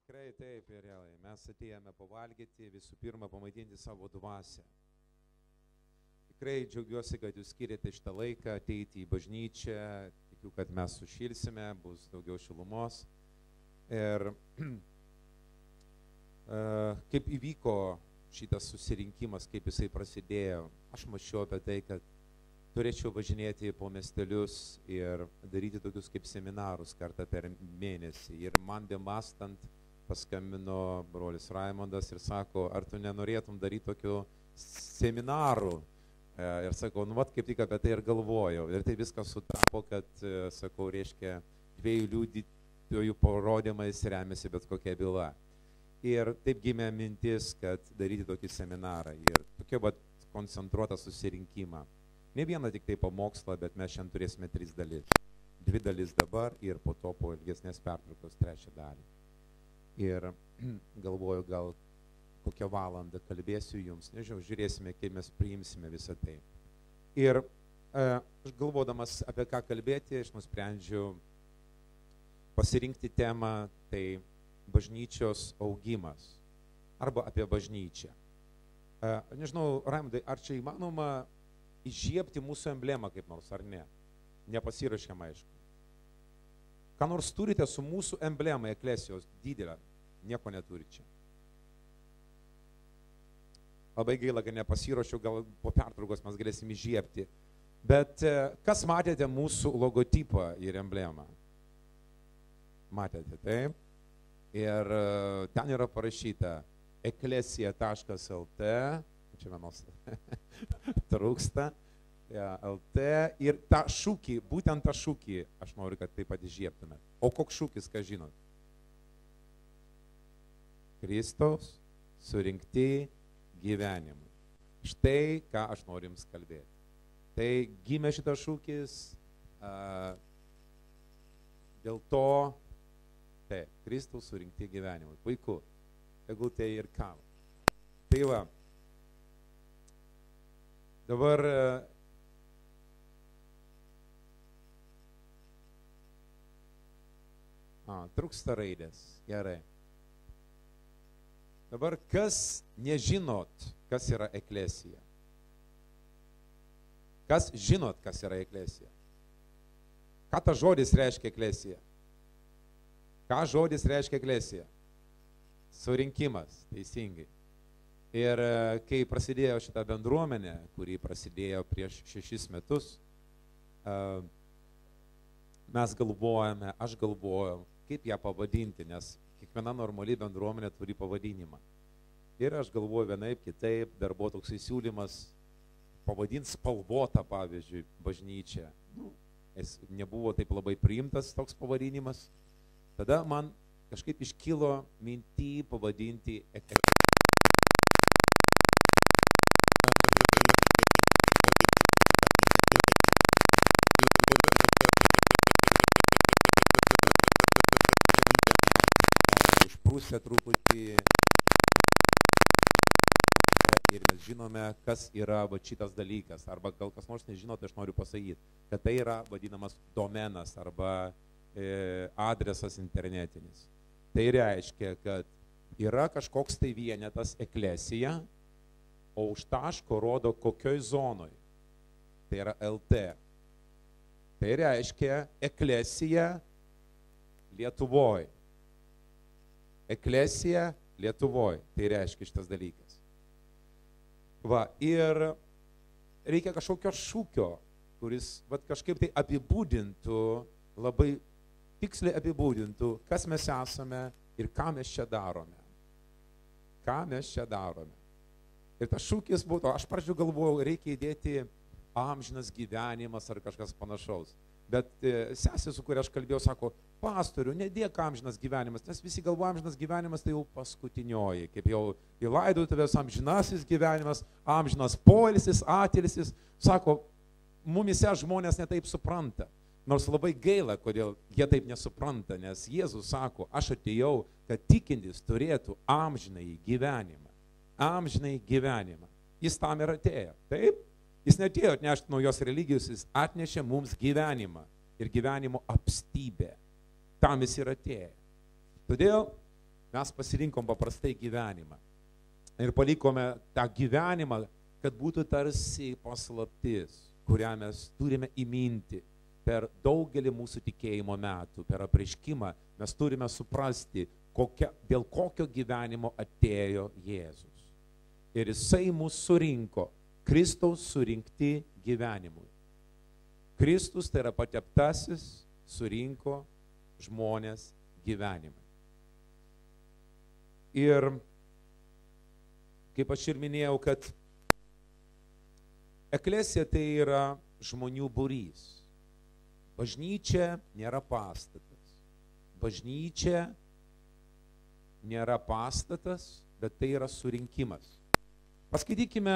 Tikrai taip, realai. Mes atėjome pavalgyti, visų pirma, pamaitinti savo dvasią. Tikrai džiaugiuosi, kad jūs skiriate šitą laiką ateiti į bažnyčią. Tikiu, kad mes sušilsime, bus daugiau šilumos. Ir kaip įvyko šitas susirinkimas, kaip jisai prasidėjo, aš mąsčiau apie tai, kad turėčiau važinėti po miestelius ir daryti tokius kaip seminarus kartą per mėnesį. Ir man bemastant paskambino brolis Raimondas ir sako, ar tu nenorėtum daryti tokių seminarų? Ir sakau, nu vat kaip tik apie tai ir galvojau. Ir tai viskas sutapo, kad, sakau, reiškia, dviejų liudytojų parodymais remiasi bet kokia byla. Ir taip gimė mintis, kad daryti tokį seminarą ir tokia vat koncentruotą susirinkimą. Ne vieną tik tai pamokslą, bet mes šiandien turėsime 3 dalis. 2 dalis dabar ir po to po ilgesnės pertraukos 3 dalį. Ir galvoju, gal kokią valandą kalbėsiu jums, nežinau, žiūrėsime, kaip mes priimsime visą tai. Ir aš galvodamas apie ką kalbėti, aš nusprendžiau pasirinkti temą, tai bažnyčios augimas arba apie bažnyčią. Nežinau, Raimondai, ar čia įmanoma įžiebti mūsų emblemą kaip nors, ar ne? Nepasirašėm, aišku. Ką nors turite su mūsų emblemą eklesijos didelę? Nieko neturi čia. Labai gaila, kad nepasirašiau, gal po pertraukos mes galėsim įžiebti. Bet kas matėte mūsų logotipą ir emblemą? Matėte, taip? Ir ten yra parašyta eklesija.lt, čia vienos trūksta, LT, ir tą šūkį, būtent tą šūkį, aš noriu, kad taip pat įžiebtume. O koks šūkis, ką žinot? Kristaus surinkti gyvenimui. Štai, ką aš noriu jums kalbėti. Tai gimė šitas šūkis dėl to, taip, Kristaus surinkti gyvenimui. Puiku, tegul tai ir kam. Tai va, dabar trūksta raidės, gerai. Dabar kas nežinot, kas yra eklesija? Kas žinot, kas yra eklesija? Ką ta žodis reiškia eklesija? Ką žodis reiškia eklesija? Surinkimas, teisingai. Ir kai prasidėjo šitą bendruomenę, kuri prasidėjo prieš 6 metus, mes galvojame, aš galvojau, kaip ją pavadinti, nes kiekviena normali bendruomenė turi pavadinimą. Ir aš galvoju vienaip, kitaip, dar buvo toksai siūlymas pavadinti spalvotą, pavyzdžiui, bažnyčią. Nebuvo taip labai priimtas toks pavadinimas. Tada man kažkaip iškilo mintį pavadinti Prūsija truputį ir mes žinome, kas yra va šitas dalykas. Arba gal kas nors nežino, tai aš noriu pasakyti, kad tai yra vadinamas domenas arba adresas internetinis. Tai reiškia, kad yra kažkoks tai vienetas eklesija, o už taško rodo kokioj zonoj. Tai yra LT. Tai reiškia eklesija Lietuvoj. Eklesija Lietuvoj, tai reiškia šitas dalykas. Va, ir reikia kažkokio šūkio, kuris kažkaip tai apibūdintų, labai tiksliai apibūdintų, kas mes esame ir ką mes čia darome. Ką mes čia darome. Ir tas šūkis būtų, aš pradžių galvojau, reikia įdėti amžinas gyvenimas ar kažkas panašaus. Bet sesė, su kuria aš kalbėjau, sako, pastorių, nedėk amžinas gyvenimas, nes visi galvoja amžinas gyvenimas, tai jau paskutinioji, kaip jau į laidotuvės amžinasis gyvenimas, amžinas poilsis, atilsis. Sako, mumise žmonės netaip supranta. Nors labai gaila, kodėl jie taip nesupranta, nes Jėzus sako, aš atėjau, kad tikintis turėtų amžinąjį gyvenimą. Amžinąjį gyvenimą. Jis tam ir atėjo, taip? Jis neatėjo atnešti naujos religijos, jis atnešė mums gyvenimą ir gyvenimo apstybę. Tam jis ir atėjo. Todėl mes pasirinkom paprastai gyvenimą. Ir palikome tą gyvenimą, kad būtų tarsi paslaptis, kurią mes turime įminti per daugelį mūsų tikėjimo metų, per apreiškimą mes turime suprasti, dėl kokio gyvenimo atėjo Jėzus. Ir jisai mus surinko, Kristaus surinkti gyvenimui. Kristus, tai yra pateptasis, surinko žmonės gyvenimui. Ir kaip aš ir minėjau, kad eklesija tai yra žmonių būrys. Bažnyčia nėra pastatas. Bažnyčia nėra pastatas, bet tai yra surinkimas. Paskaitykime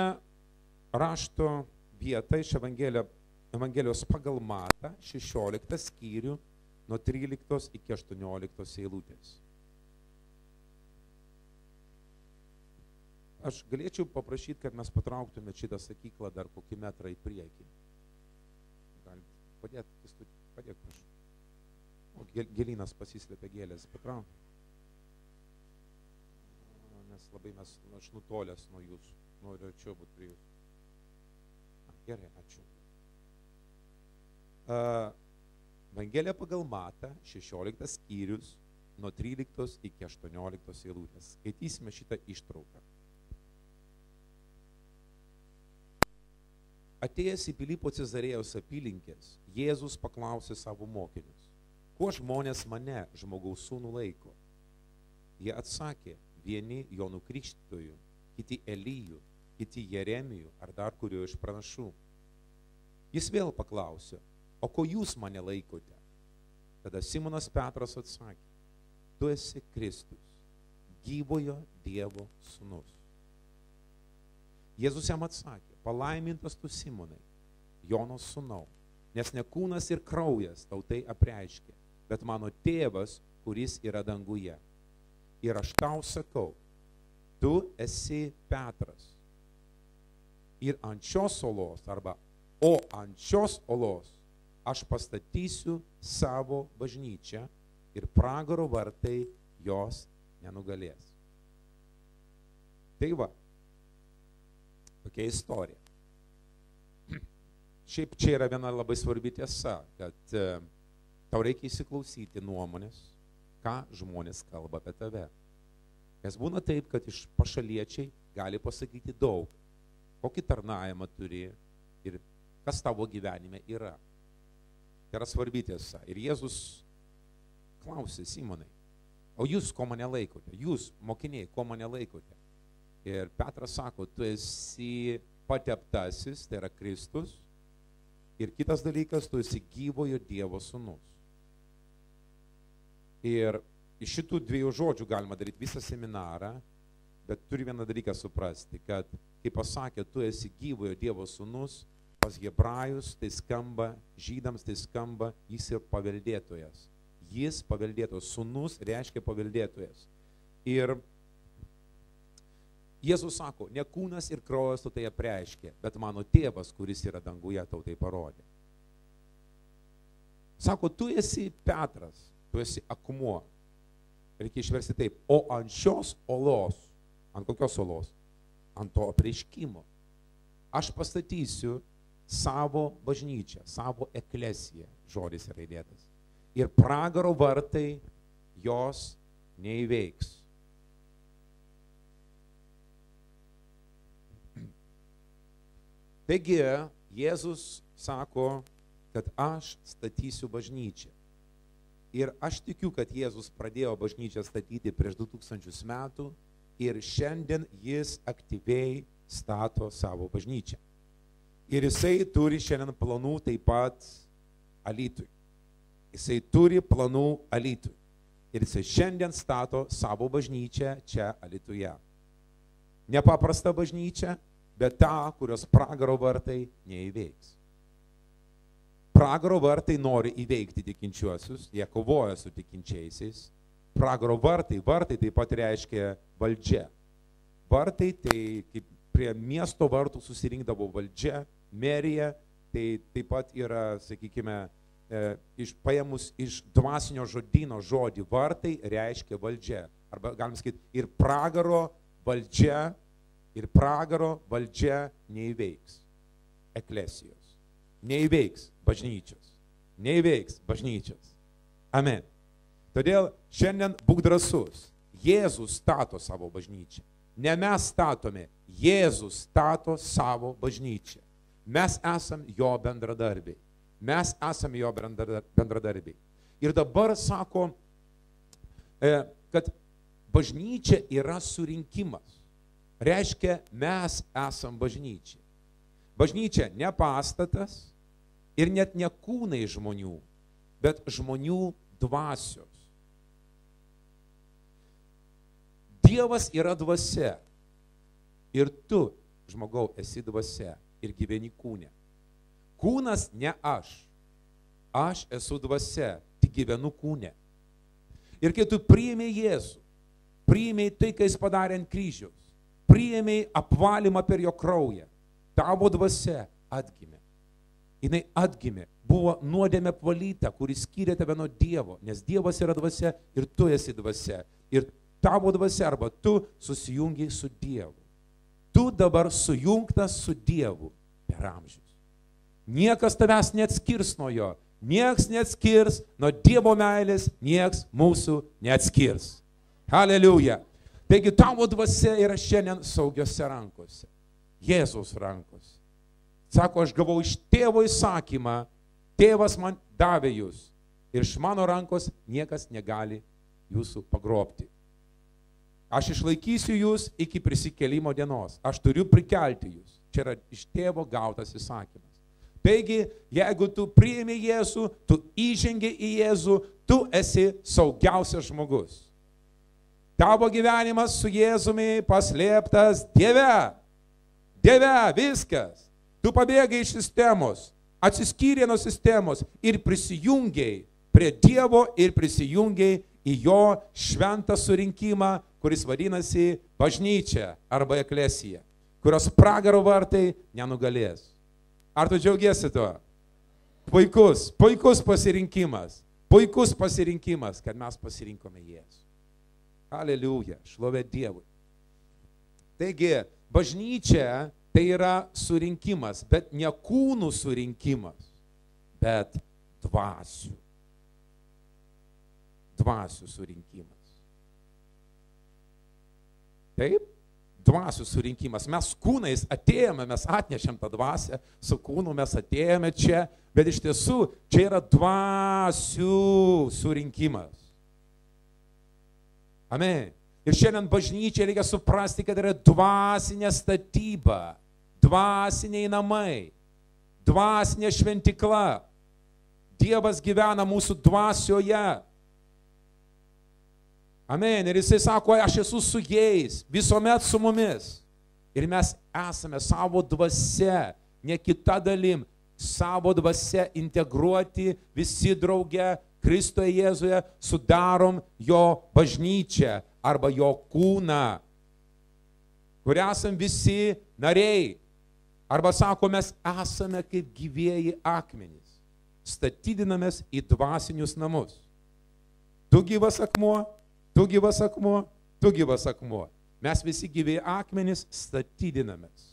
rašto vietą iš Evangelijos pagal Matą, 16 skyrių, nuo 13 iki 18 eilutės. Aš galėčiau paprašyti, kad mes patrauktume šitą sakyklą dar kokį metrą į priekį. Galit padėk, prašau. O gėlynas pasislėpė gėlės, patrauk. Nes labai aš nutolęs nuo jūsų, noriu arčiau būti prie jūsų. Gerai, ačiū. Evangelija pagal Matą, 16 skyrius, nuo 13 iki 18 eilutės. Skaitysime šitą ištrauką. Atėjęs į Pilypo Cezarėjos apylinkės, Jėzus paklausė savo mokinius, kuo žmonės mane, žmogaus sūnų, laiko? Jie atsakė, vieni Jonu Krikštytoju, kiti Elyju, kiti Jeremiju ar dar kurio iš pranašų. Jis vėl paklausė, o ko jūs mane laikote? Tada Simonas Petras atsakė, tu esi Kristus, gyvojo Dievo sūnus. Jėzus jam atsakė, palaimintas tu Simonai, Jono sūnau, nes ne kūnas ir kraujas tau tai apreiškė, bet mano tėvas, kuris yra danguje. Ir aš tau sakau, tu esi Petras. Ir ant šios olos, ant šios olos aš pastatysiu savo bažnyčią ir pragaro vartai jos nenugalės. Tai va, tokia istorija. Šiaip čia yra viena labai svarbi tiesa, kad tau reikia įsiklausyti nuomonės, ką žmonės kalba apie tave. Nes būna taip, kad iš pašaliečiai gali pasakyti daug, kokį tarnavimą turi ir kas tavo gyvenime yra. Tai yra svarbi tiesa. Ir Jėzus klausė Simonai, o jūs ko mane laikote? Jūs, mokiniai, ko mane laikote? Ir Petras sako, tu esi pateptasis, tai yra Kristus. Ir kitas dalykas, tu esi gyvojo Dievo sūnus. Ir iš šitų dviejų žodžių galima daryti visą seminarą, bet turi vieną dalyką suprasti, kad, kaip pasakė, tu esi gyvojo Dievo sūnus, pas hebrajus tai skamba, žydams tai skamba, jis ir paveldėtojas. Jis paveldėtojas, sūnus reiškia paveldėtojas. Ir Jėzus sako, ne kūnas ir kraujas tau tai apreiškė, bet mano tėvas, kuris yra danguje, tau tai parodė. Sako, tu esi Petras, tu esi akmuo. Reikia išversti taip, o ant šios olos, ant kokios olos? Ant to apreiškimo. Aš pastatysiu savo bažnyčią, savo eklesiją, žodis yra įdėtas. Ir pragaro vartai jos neįveiks. Taigi, Jėzus sako, kad aš statysiu bažnyčią. Ir aš tikiu, kad Jėzus pradėjo bažnyčią statyti prieš 2000 metų ir šiandien jis aktyviai stato savo bažnyčią. Ir jisai turi šiandien planų taip pat Alytui. Jisai turi planų Alytui. Ir jisai šiandien stato savo bažnyčią čia Alytuje. Nepaprasta bažnyčia, bet tą, kurios pragaro vartai neįveiks. Pragaro vartai nori įveikti tikinčiuosius, jie kovoja su tikinčiaisiais. Pragaro vartai taip pat reiškia valdžia. Vartai tai kaip prie miesto vartų susirinkdavo valdžia, merija, tai taip pat yra, sakykime, paėmus iš dvasinio žodyno žodį vartai reiškia valdžia. arba galim sakyti, ir pragaro valdžia neįveiks eklesijos, neįveiks bažnyčios. Amen. Todėl šiandien būk drąsus. Jėzus stato savo bažnyčią. Ne mes statome, Jėzus stato savo bažnyčią. Mes esam jo bendradarbiai. Ir dabar sako, kad bažnyčia yra surinkimas. Reiškia, mes esam bažnyčia. Bažnyčia ne pastatas ir net ne kūnai žmonių, bet žmonių dvasios. Dievas yra dvasia. Ir tu, žmogau, esi dvasia ir gyveni kūne. Kūnas ne aš. Aš esu dvasia, tik gyvenu kūne. Ir kai tu priėmei Jėzų, priėmei tai, ką jis padarė ant kryžiaus, priėmei apvalymą per jo kraują, tavo dvasia atgimė. Jinai atgimė, buvo nuodėmė apvalyta, kuris skyrė tave nuo Dievo, nes Dievas yra dvasia ir tu esi dvasia. Ir tavo dvasia arba tu susijungiai su Dievu. Tu dabar sujungtas su Dievu per amžius. Niekas tavęs neatskirs nuo jo, nieks neatskirs nuo Dievo meilės, nieks mūsų neatskirs. Haleliuja. Taigi tavo dvasia yra šiandien saugiose rankose, Jėzaus rankose. Sako, aš gavau iš tėvo įsakymą, tėvas man davė jūs ir iš mano rankos niekas negali jūsų pagrobti. Aš išlaikysiu jūs iki prisikėlimo dienos. Aš turiu prikelti jūs. Čia yra iš tėvo gautas įsakymas. Taigi, jeigu tu priimi Jėzų, tu įžengi į Jėzų, tu esi saugiausias žmogus. Tavo gyvenimas su Jėzumi paslėptas Dieve. Dieve, viskas. Tu pabėgai iš sistemos, atsiskyrė nuo sistemos ir prisijungiai prie Dievo ir prisijungiai į jo šventą surinkimą, kuris vadinasi bažnyčia arba eklesija, kurios pragaro vartai nenugalės. Ar tu džiaugiesi tuo? Puikus pasirinkimas, kad mes pasirinkome Jėzų. Aleliuja, šlovė Dievui. Taigi, bažnyčia tai yra surinkimas, bet ne kūnų surinkimas, bet dvasių. Dvasių surinkimas. Taip? Dvasių surinkimas. Mes kūnais atėjome, mes atnešėm tą dvasią, su kūnu mes atėjome čia, bet iš tiesų čia yra dvasių surinkimas. Amen. Ir šiandien bažnyčiai reikia suprasti, kad yra dvasinė statyba, dvasiniai namai, dvasinė šventikla. Dievas gyvena mūsų dvasioje. Amen. Ir jisai sako, aš esu su jais, visuomet su mumis. Ir mes esame savo dvasia, ne kita dalim, savo dvasia integruoti visi drauge Kristoje Jėzuje, sudarom jo bažnyčią arba jo kūną, kur esam visi nariai. Arba sako, mes esame kaip gyvieji akmenys, statydinamės į dvasinius namus. Tu gyvas akmuo, tu gyvas akmuo, tu gyvas akmuo. Mes visi gyvieji akmenys statydinamės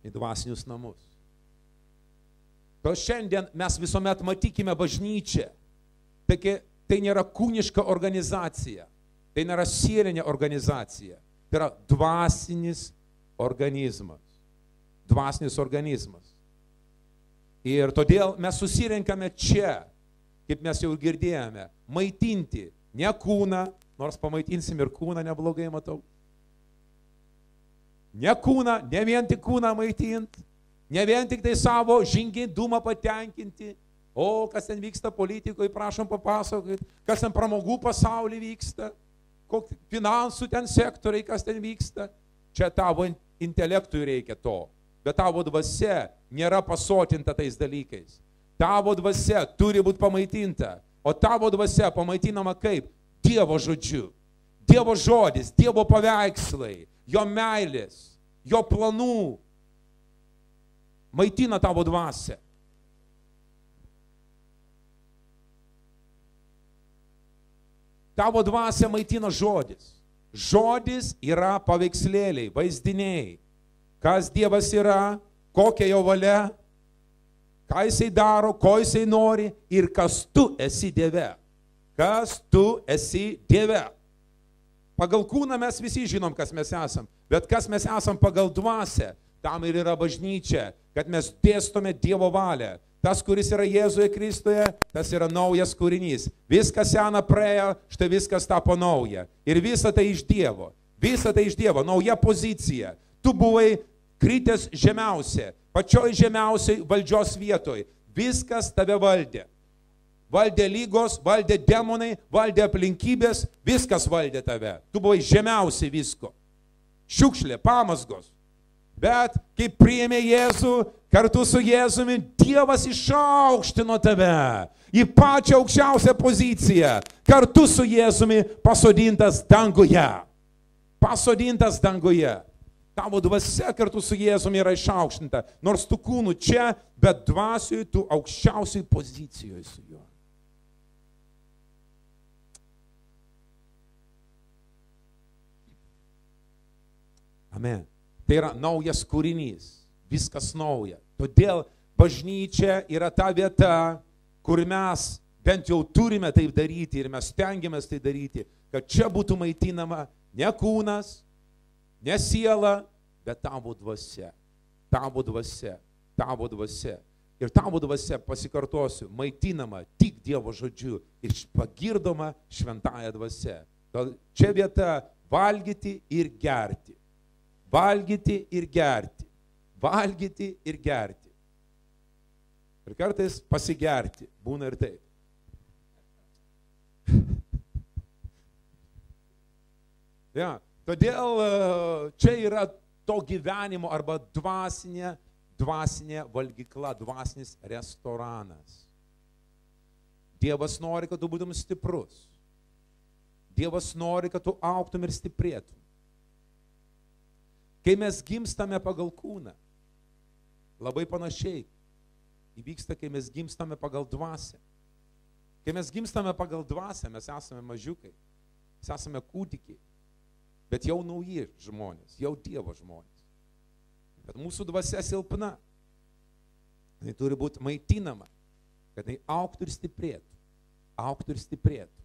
į dvasinius namus. To šiandien mes visuomet matykime bažnyčią. Tai nėra kūniška organizacija, tai nėra sielinė organizacija, tai yra dvasinis organizmas. Dvasinis organizmas. Ir todėl mes susirenkame čia, kaip mes jau girdėjome, maitinti ne kūną, nors pamaitinsim ir kūną neblogai matau. Ne kūną, ne vien tik kūną maitinti, ne vien tik tai savo žingeidumą patenkinti. O, kas ten vyksta politikoje, prašom papasakoti, kas ten pramogų pasaulyje vyksta, kokie finansų ten sektoriai, kas ten vyksta. Čia tavo intelektui reikia to, bet tavo dvasia nėra pasotinta tais dalykais. Tavo dvasia turi būti pamaitinta, o tavo dvasia pamaitinama kaip? Dievo žodžiu. Dievo žodis, Dievo paveikslai, jo meilės, jo planų maitina tavo dvasią. Tavo dvasia maitina žodis. Žodis yra paveikslėliai, vaizdiniai. Kas Dievas yra, kokia jo valia, ką jisai daro, ko jisai nori ir kas tu esi Dieve. Kas tu esi Dieve. Pagal kūną mes visi žinom, kas mes esam, bet kas mes esam pagal dvasią, tam ir yra bažnyčia, kad mes dėstome Dievo valią. Tas, kuris yra Jėzuje Kristuje, tas yra naujas kūrinys. Viskas sena praėjo, štai viskas tapo nauja. Ir visa tai iš Dievo. Visa tai iš Dievo, nauja pozicija. Tu buvai kritęs žemiausia, pačioj žemiausiai valdžios vietoj. Viskas tave valdė. Valdė lygos, valdė demonai, valdė aplinkybės, viskas valdė tave. Tu buvai žemiausiai visko. Šiukšlė, pamasgos. Bet kai priėmė Jėzų, kartu su Jėzumi, Dievas išaukštino tave į pačią aukščiausią poziciją. Kartu su Jėzumi pasodintas danguje. Pasodintas danguje. Tavo dvasia kartu su Jėzumi yra išaukštinta. Nors tu kūnu čia, bet dvasiui tu aukščiausiai pozicijoje su juo. Amen. Tai yra naujas kūrinys, viskas nauja. Todėl bažnyčia yra ta vieta, kur mes bent jau turime taip daryti ir mes stengiamės tai daryti, kad čia būtų maitinama ne kūnas, ne siela, bet tavo dvasia. Tavo dvasia, tavo dvasia. Ir tavo dvasia, pasikartosiu, maitinama tik Dievo žodžiu ir pagirdoma šventąja dvasia. Čia vieta valgyti ir gerti. Valgyti ir gerti. Valgyti ir gerti. Ir kartais pasigerti. Būna ir taip. Ja, todėl čia yra to gyvenimo arba dvasinė valgykla, dvasinis restoranas. Dievas nori, kad tu būtum stiprus. Dievas nori, kad tu augtum ir stiprėtum. Kai mes gimstame pagal kūną, labai panašiai įvyksta, kai mes gimstame pagal dvasią. Kai mes gimstame pagal dvasią, mes esame mažiukai, mes esame kūdikiai, bet jau nauji žmonės, jau Dievo žmonės. Bet mūsų dvasia silpna, jinai turi būti maitinama, kad jinai augtų ir stiprėtų, augtų ir stiprėtų.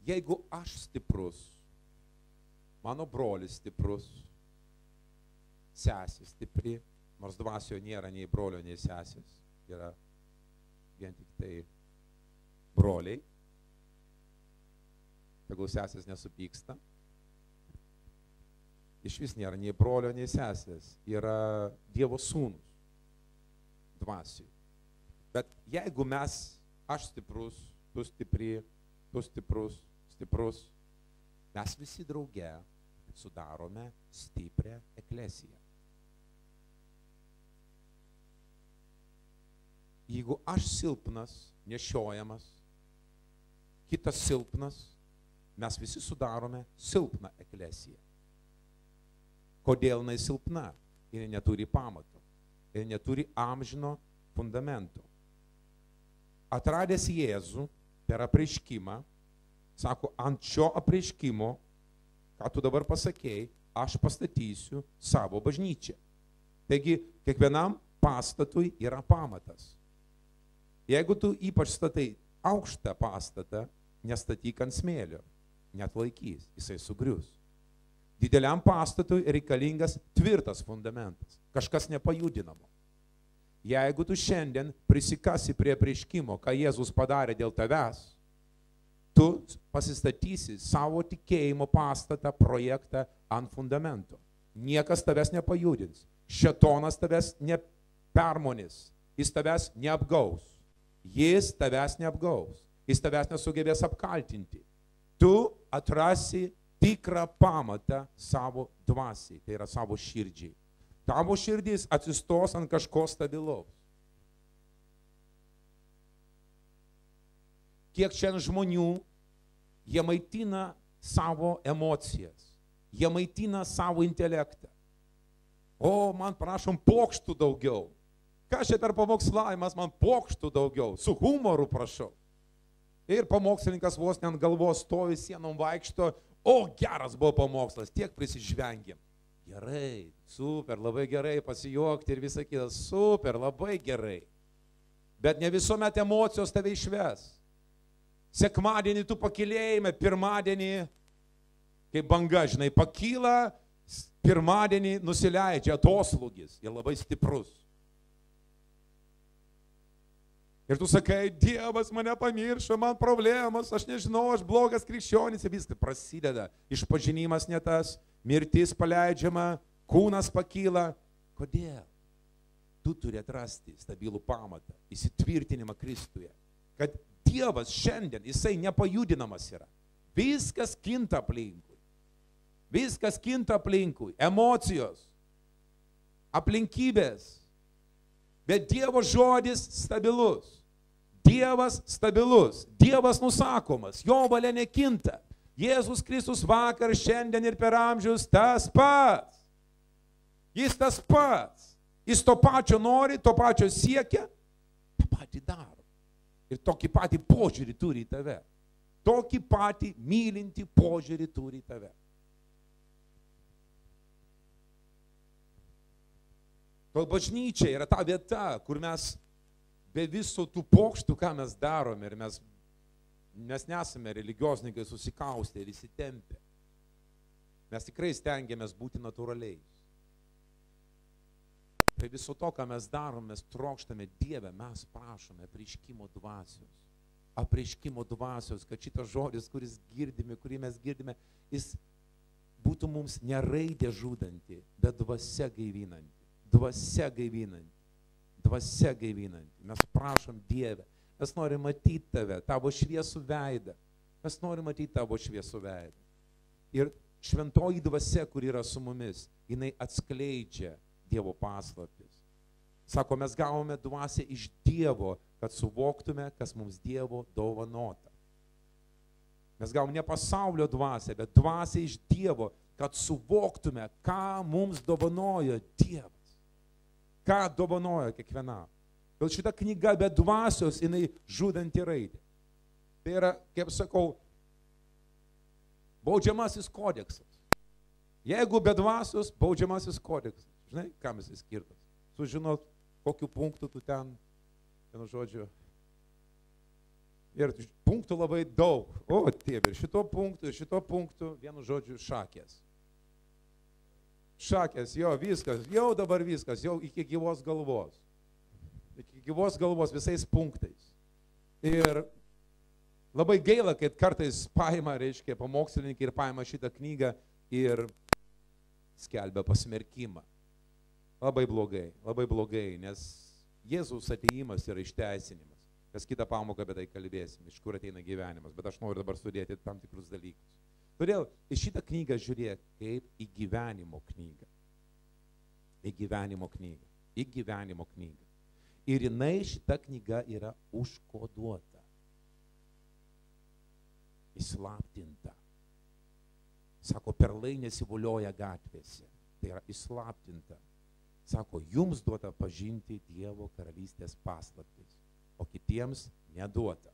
Jeigu aš stiprus, mano brolis stiprus, sesė stipri, nors dvasioje nėra nei brolio, nei sesės, yra vien tik tai broliai, tegul sesės nesupyksta, iš vis nėra nei brolio, nei sesės, yra Dievo sūnus dvasiui. Bet jeigu aš stiprus, tu stipri, tu stiprus, mes visi drauge sudarome stiprią eklesiją. Jeigu aš silpnas, nešiojamas, kitas silpnas, mes visi sudarome silpną eklesiją. Kodėl jinai silpna? Jinai neturi pamato, jinai neturi amžino fundamento. Atradęs Jėzų per apreiškimą, sako, ant šio apreiškimo, ką tu dabar pasakėjai, aš pastatysiu savo bažnyčią. Taigi, kiekvienam pastatui yra pamatas. Jeigu tu ypač statai aukštą pastatą, nestatyk ant smėlio, net laikys, jisai sugrius. Dideliam pastatui reikalingas tvirtas fundamentas, kažkas nepajudinamo. Jeigu tu šiandien prisikasi prie apreiškimo, ką Jėzus padarė dėl tavęs, tu pasistatysi savo tikėjimo pastatą, projektą ant fundamento. Niekas tavęs nepajudins. Šėtonas tavęs nepermonės. Jis tavęs neapgaus. Jis tavęs neapgaus. Jis tavęs nesugebės apkaltinti. Tu atrasi tikrą pamatą savo dvasiai, tai yra savo širdžiai. Tavo širdis atsistos ant kažko stabilaus. Kiek šiandien žmonių Jie maitina savo emocijas. Jie maitina savo intelektą. O, man prašom pokštų daugiau. Kas čia per pamokslavimas, man pokštų daugiau. Su humoru prašau. Ir pamokslininkas vos ant galvos stovi, sienom vaikšto. O, geras buvo pamokslas, tiek prisižvengėm. Gerai, super, labai gerai pasijuokti ir visą kitą. Super, labai gerai. Bet ne visuomet emocijos tave išves. Sekmadienį tu pakilėjime, pirmadienį, kaip banga, žinai, pakyla, pirmadienį nusileidžia atoslūgis ir labai stiprus. Ir tu sakai, Dievas mane pamiršo, man problemas, aš nežinau, aš blogas krikščionis, ir viskas prasideda. Išpažinimas ne tas, mirtis paleidžiama, kūnas pakyla. Kodėl? Tu turi atrasti stabilų pamatą, įsitvirtinimą Kristuje. Kad Dievas šiandien, jisai nepajudinamas yra. Viskas kinta aplinkui. Viskas kinta aplinkui. Emocijos, aplinkybės. Bet Dievo žodis stabilus. Dievas stabilus. Dievas nusakomas. Jo valia nekinta. Jėzus Kristus vakar, šiandien ir per amžius tas pats. Jis tas pats. Jis to pačio nori, to pačio siekia, tą patį daro. Ir tokį patį požiūrį turi į tave. Tokį patį mylintį požiūrį turi į tave. Tol bažnyčia yra ta vieta, kur mes be viso tų pokštų, ką mes darome, ir mes nesame religiosnikai susikaustę ir įsitempę. Mes tikrai stengiamės būti natūraliais. Prie viso to, ką mes darome, mes trokštame Dievę, mes prašome apreiškimo dvasios. Apreiškimo dvasios, kad šitas žodis, kuris girdime, kurį mes girdime, jis būtų mums ne raidė žudanti, bet dvasia gaivinanti. Dvasia gaivinanti. Dvasia gaivinanti. Mes prašom Dievę. Mes norime matyti tave, tavo šviesų veidą. Mes norime matyti tavo šviesų veidą. Ir šventoji dvasia, kur yra su mumis, jinai atskleidžia Dievo paslaptis. Sako, mes gavome dvasią iš Dievo, kad suvoktume, kas mums Dievo dovanota. Mes gavome ne pasaulio dvasią, bet dvasią iš Dievo, kad suvoktume, ką mums dovanojo Dievas. Ką dovanojo kiekvienam. Dėl šita knyga be dvasios, jinai žudanti raidė. Tai yra, kaip sakau, baudžiamasis kodeksas. Jeigu be dvasios, baudžiamasis kodeksas. Žinai, kam jis skirtas? Sužinot, kokiu punktu tu ten, vienu žodžiu. Ir punktų labai daug. O, tėve, ir šito punktu, vienu žodžiu, šakės. Šakės, jo, viskas, jau dabar viskas, jau iki gyvos galvos. Iki gyvos galvos visais punktais. Ir labai gaila, kad kartais paima, reiškia, pamokslininkai ir paima šitą knygą ir skelbia pasmerkimą. Labai blogai, nes Jėzaus atėjimas yra išteisinimas. Kas kitą pamoką apie tai kalbėsim, iš kur ateina gyvenimas, bet aš noriu dabar sudėti tam tikrus dalykus. Todėl į šitą knygą žiūrėk kaip į gyvenimo knygą. Į gyvenimo knygą. Į gyvenimo knygą. Ir jinai šita knyga yra užkoduota. Įslaptinta. Sako, perlai nesivolioja gatvėse. Tai yra įslaptinta. Sako, jums duota pažinti Dievo karalystės paslaptis, o kitiems neduota.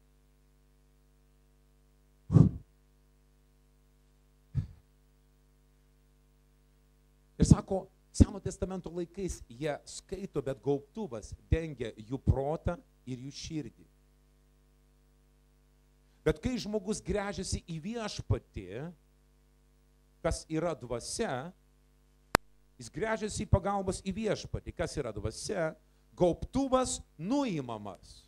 Ir sako, Seno testamento laikais jie skaito, bet gaubtuvas dengia jų protą ir jų širdį. Bet kai žmogus gręžiasi į viešpatį, kas yra dvasia, jis gręžiasi į pagalbos į viešpatį, kas yra dvasia, gaubtuvas nuimamas.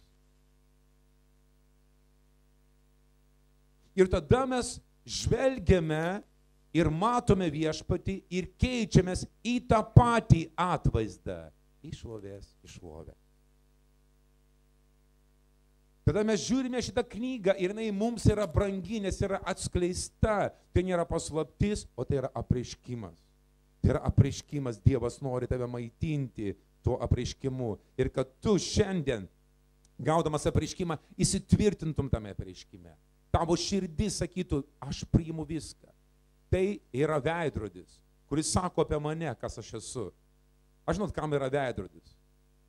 Ir tada mes žvelgiame ir matome viešpatį ir keičiamės į tą patį atvaizdą. Iš šlovės į šlovę. Tada mes žiūrime šitą knygą ir jinai mums yra brangi, nes yra atskleista. Tai nėra paslaptis, o tai yra apreiškimas. Tai yra apreiškimas, Dievas nori tave maitinti tuo apreiškimu. Ir kad tu šiandien, gaudamas apreiškimą, įsitvirtintum tame apreiškime. tavo širdis sakytų, aš priimu viską. Tai yra veidrodis, kuris sako apie mane, kas aš esu. Aš žinot, kam yra veidrodis.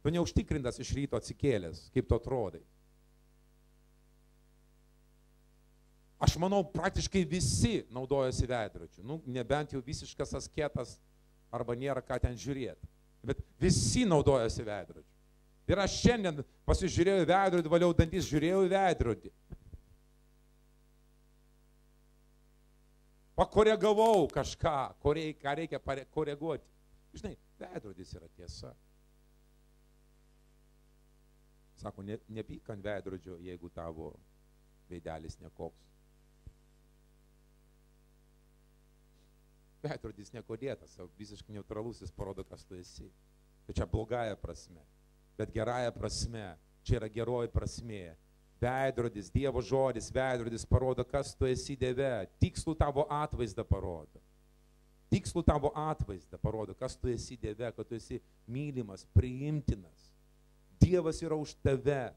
Tu neužtikrintas iš ryto atsikėlęs, kaip tu atrodai. Aš manau, praktiškai visi naudojasi veidrodžiu. Nu, nebent jau visiškas asketas arba nėra ką ten žiūrėti. Bet visi naudojasi veidrodžiu. Ir aš šiandien pasižiūrėjau į veidrodį, valiau dantis, žiūrėjau į veidrodį. Pakoregavau kažką, ką reikia koreguoti. Žinai, veidrodis yra tiesa. Sako, nepyk ant veidrodžio, jeigu tavo veidelis nekoks. Veidrodis nekodėtas, visiškai neutralus, jis parodo, kas tu esi. Tai čia blogąja prasme, bet gerąja prasme, čia yra geroji prasmė. Veidrodis, Dievo žodis, veidrodis parodo, kas tu esi Dieve, tikslų tavo atvaizdą parodo. Tikslų tavo atvaizdą parodo, kas tu esi Dieve, kad tu esi mylimas, priimtinas. Dievas yra už tave.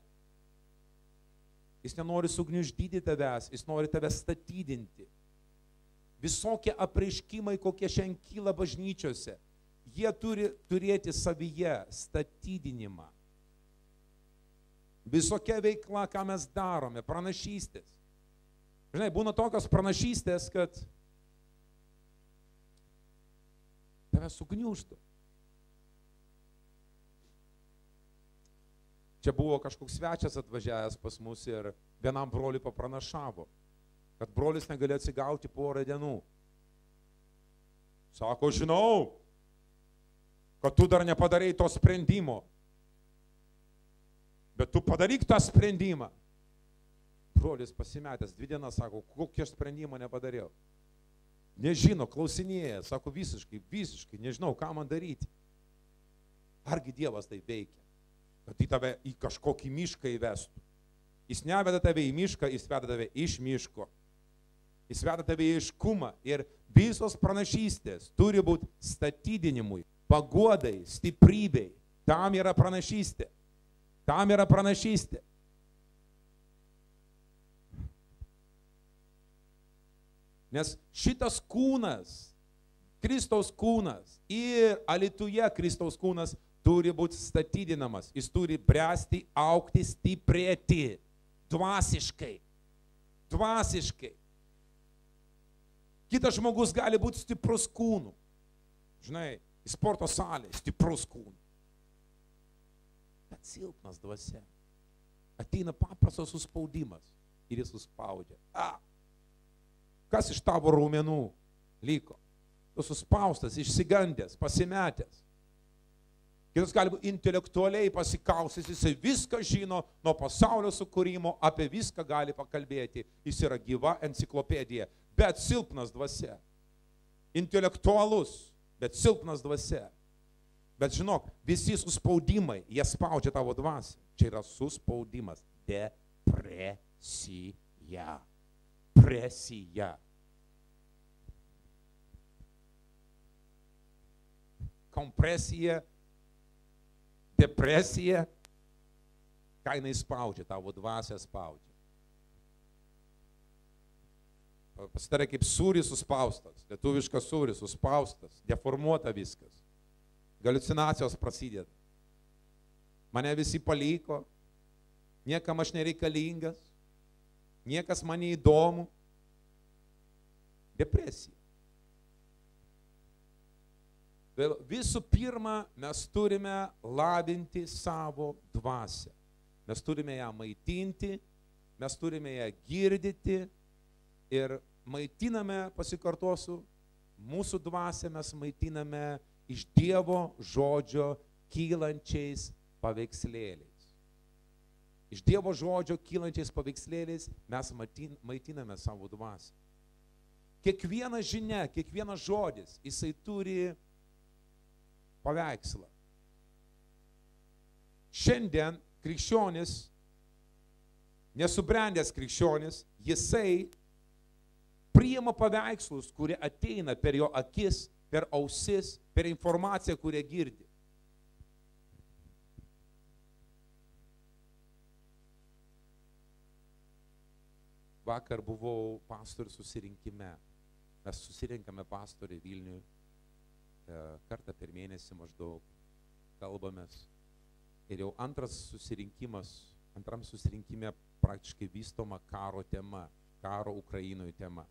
Jis nenori sugniuždyti tavęs, jis nori tave statydinti. Visokie apreiškimai, kokie šiandien kyla bažnyčiose, jie turi turėti savyje statydinimą. Visokia veikla, ką mes darome, pranašystės. Žinai, būna tokios pranašystės, kad tave sugniuždo. Čia buvo kažkoks svečias atvažiavęs pas mus ir vienam broliui papranašavo, kad brolis negali atsigauti porą dienų. Sako, žinau, kad tu dar nepadarai to sprendimo, bet tu padaryk tą sprendimą. Brolis pasimetęs 2 dienas, sako, kokį aš sprendimą nepadariau. Nežino, klausinėja, sako, visiškai, nežinau, ką man daryti. Argi Dievas tai veikia, kad į tave į kažkokį mišką įvestų. Jis neveda tave į mišką, jis veda tave iš miško. Jis veda tave į aiškumą ir visos pranašystės turi būti statydinimui, paguodai, stiprybei. Tam yra pranašystė. Tam yra pranašystė. Nes šitas kūnas, Kristaus kūnas ir alytuje Kristaus kūnas turi būti statydinamas. Jis turi bręsti, augti, stiprėti. Dvasiškai. Dvasiškai. Kitas žmogus gali būti stiprus kūnu. Žinai, į sporto salę stiprus kūnu. Bet silpnas dvasia. Ateina paprastas suspaudimas ir jis suspaudžia. Kas iš tavo raumenų liko? Tu suspaustas, išsigandęs, pasimetęs. Kitas gali būti intelektualiai pasikausęs, jisai viską žino nuo pasaulio sukūrimo, apie viską gali pakalbėti. Jis yra gyva enciklopedija, bet silpnas dvasia. Intelektualus, bet silpnas dvasia. Bet žinok, visi suspaudimai, jie spaudžia tavo dvasią. Čia yra suspaudimas. Depresija. Presija. Kompresija. Depresija, ką jinai spaudžia, tavo dvasia spaudžia. Pasidarė kaip sūris suspaustas, lietuviškas sūris suspaustas, deformuota viskas. Haliucinacijos prasideda. Mane visi paliko, niekam aš nereikalingas, niekas man neįdomu. Depresija. Visų pirma, mes turime lavinti savo dvasią. Mes turime ją maitinti, mes turime ją girdyti ir maitiname, pasikartosiu, mūsų dvasią mes maitiname iš Dievo žodžio kylančiais paveikslėliais. Iš Dievo žodžio kylančiais paveikslėliais mes maitiname savo dvasią. Kiekviena žinia, kiekvienas žodis, jisai turi paveikslą. Šiandien krikščionis, nesubrendęs krikščionis, jisai priima paveikslus, kurie ateina per jo akis, per ausis, per informaciją, kurią girdi. vakar buvau pastorių susirinkime. Mes susirinkame pastoriai Vilniui kartą per mėnesį maždaug, kalbamės. Ir jau antram susirinkime praktiškai vystoma karo tema, karo Ukrainoje tema.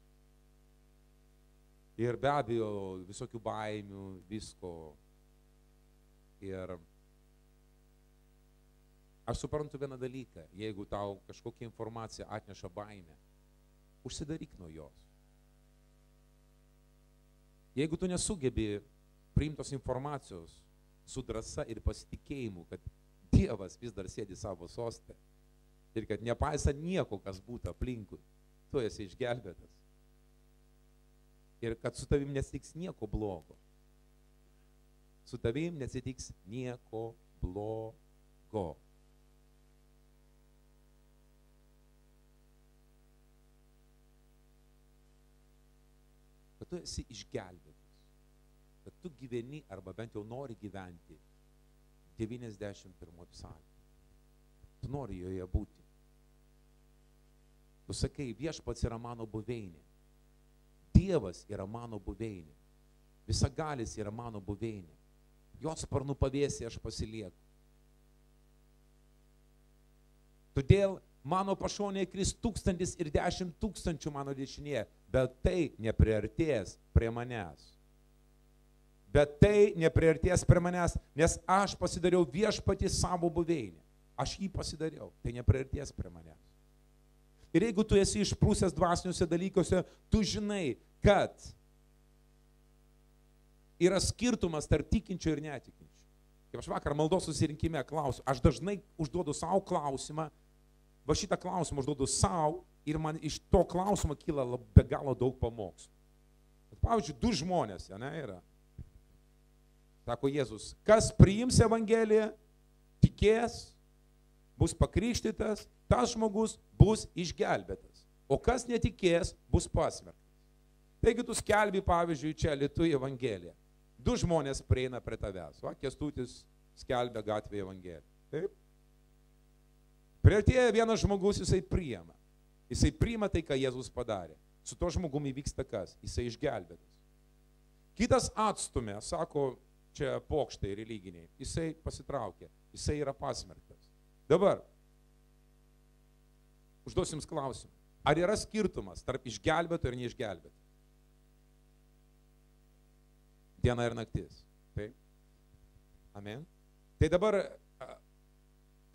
Ir be abejo visokių baimių, visko. Ir aš suprantu vieną dalyką, jeigu tau kažkokia informacija atneša baimę, užsidaryk nuo jos. Jeigu tu nesugebi priimtos informacijos su drąsa ir pasitikėjimu, kad Dievas vis dar sėdi savo soste ir kad nepaisa nieko, kas būtų aplinkui, tu esi išgelbėtas. Ir kad su tavim nesitiks nieko blogo. Su tavim nesitiks nieko blogo. Kad tu esi išgelbėtas. Kad tu gyveni arba bent jau nori gyventi 91 psalmė. Tu nori joje būti. Tu sakai, viešpats yra mano buveinė. Dievas yra mano buveinė. Visagalis yra mano buveinė. Jos sparnų pavėsyje aš pasilieku. Todėl mano pašonėje kris 1000 ir 10 000 mano dešinėje, bet tai nepriartės prie manęs. Bet tai nepriartės prie manęs, nes aš pasidariau viešpatį savo buveinę. Aš jį pasidariau, tai nepriartės prie manęs. Ir jeigu tu esi išprūsęs dvasiniuose dalykuose, tu žinai, kad yra skirtumas tarp tikinčio ir netikinčio. Kaip aš vakar maldos susirinkime klausiu, aš dažnai užduodu savo klausimą, va šitą klausimą užduodu savo ir man iš to klausimo kyla be galo daug pamokslų. Pavyzdžiui, 2 žmonės, ne, yra. Sako Jėzus, kas priims Evangeliją, tikės, bus pakrikštytas, tas žmogus bus išgelbėtas. O kas netikės, bus pasmerktas. Taigi tu skelbi, pavyzdžiui, čia Lietuvai Evangeliją. 2 žmonės prieina prie tavęs. Va, Kęstutis skelbia gatvėje Evangeliją. Taip? Priartėja vienas žmogus, jisai priima. Jisai priima tai, ką Jėzus padarė. Su to žmogumi vyksta kas? Jisai išgelbėtas. Kitas atstumė, sako, čia pokštai religiniai. Jisai pasitraukė. Jisai yra pasmerktas. Dabar, užduosim klausimą. Ar yra skirtumas tarp išgelbėto ir neišgelbėto? Diena ir naktis. Taip? Amen. Tai dabar,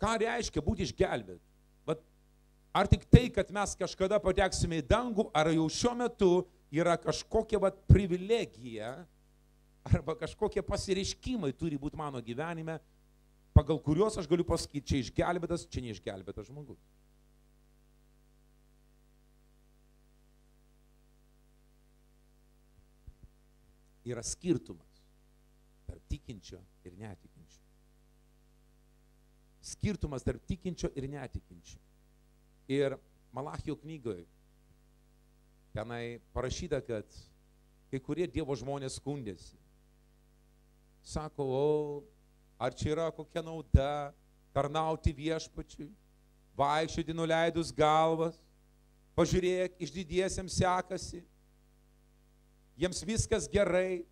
ką reiškia būti išgelbėti? Ar tik tai, kad mes kažkada pateksime į dangų, ar jau šiuo metu yra kažkokia privilegija, arba kažkokie pasireiškimai turi būti mano gyvenime, pagal kuriuos aš galiu pasakyti, čia išgelbėtas, čia neišgelbėtas žmogus. Yra skirtumas tarp tikinčio ir netikinčio. Skirtumas tarp tikinčio ir netikinčio. Ir Malachijo knygoje tenai parašyta, kad kai kurie Dievo žmonės skundėsi. Sako, ar čia yra kokia nauda tarnauti viešpačiui, vaikščioti nuleidus galvas, pažiūrėk, išdidiesiems sekasi, jiems viskas gerai.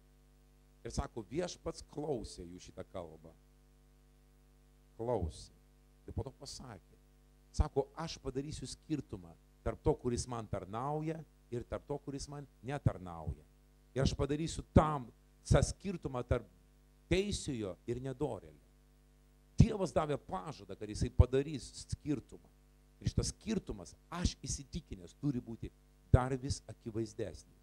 Ir sako, viešpats klausė jų šitą kalbą. Klausė. Ir po to pasakė. Sako, aš padarysiu skirtumą tarp to, kuris man tarnauja ir tarp to, kuris man netarnauja. Ir aš padarysiu tam skirtumą tarp teisiojo ir nedorėlio. Dievas davė pažadą, kad jisai padarys skirtumą. Ir šitas skirtumas, aš įsitikinęs, turi būti dar vis akivaizdesnis.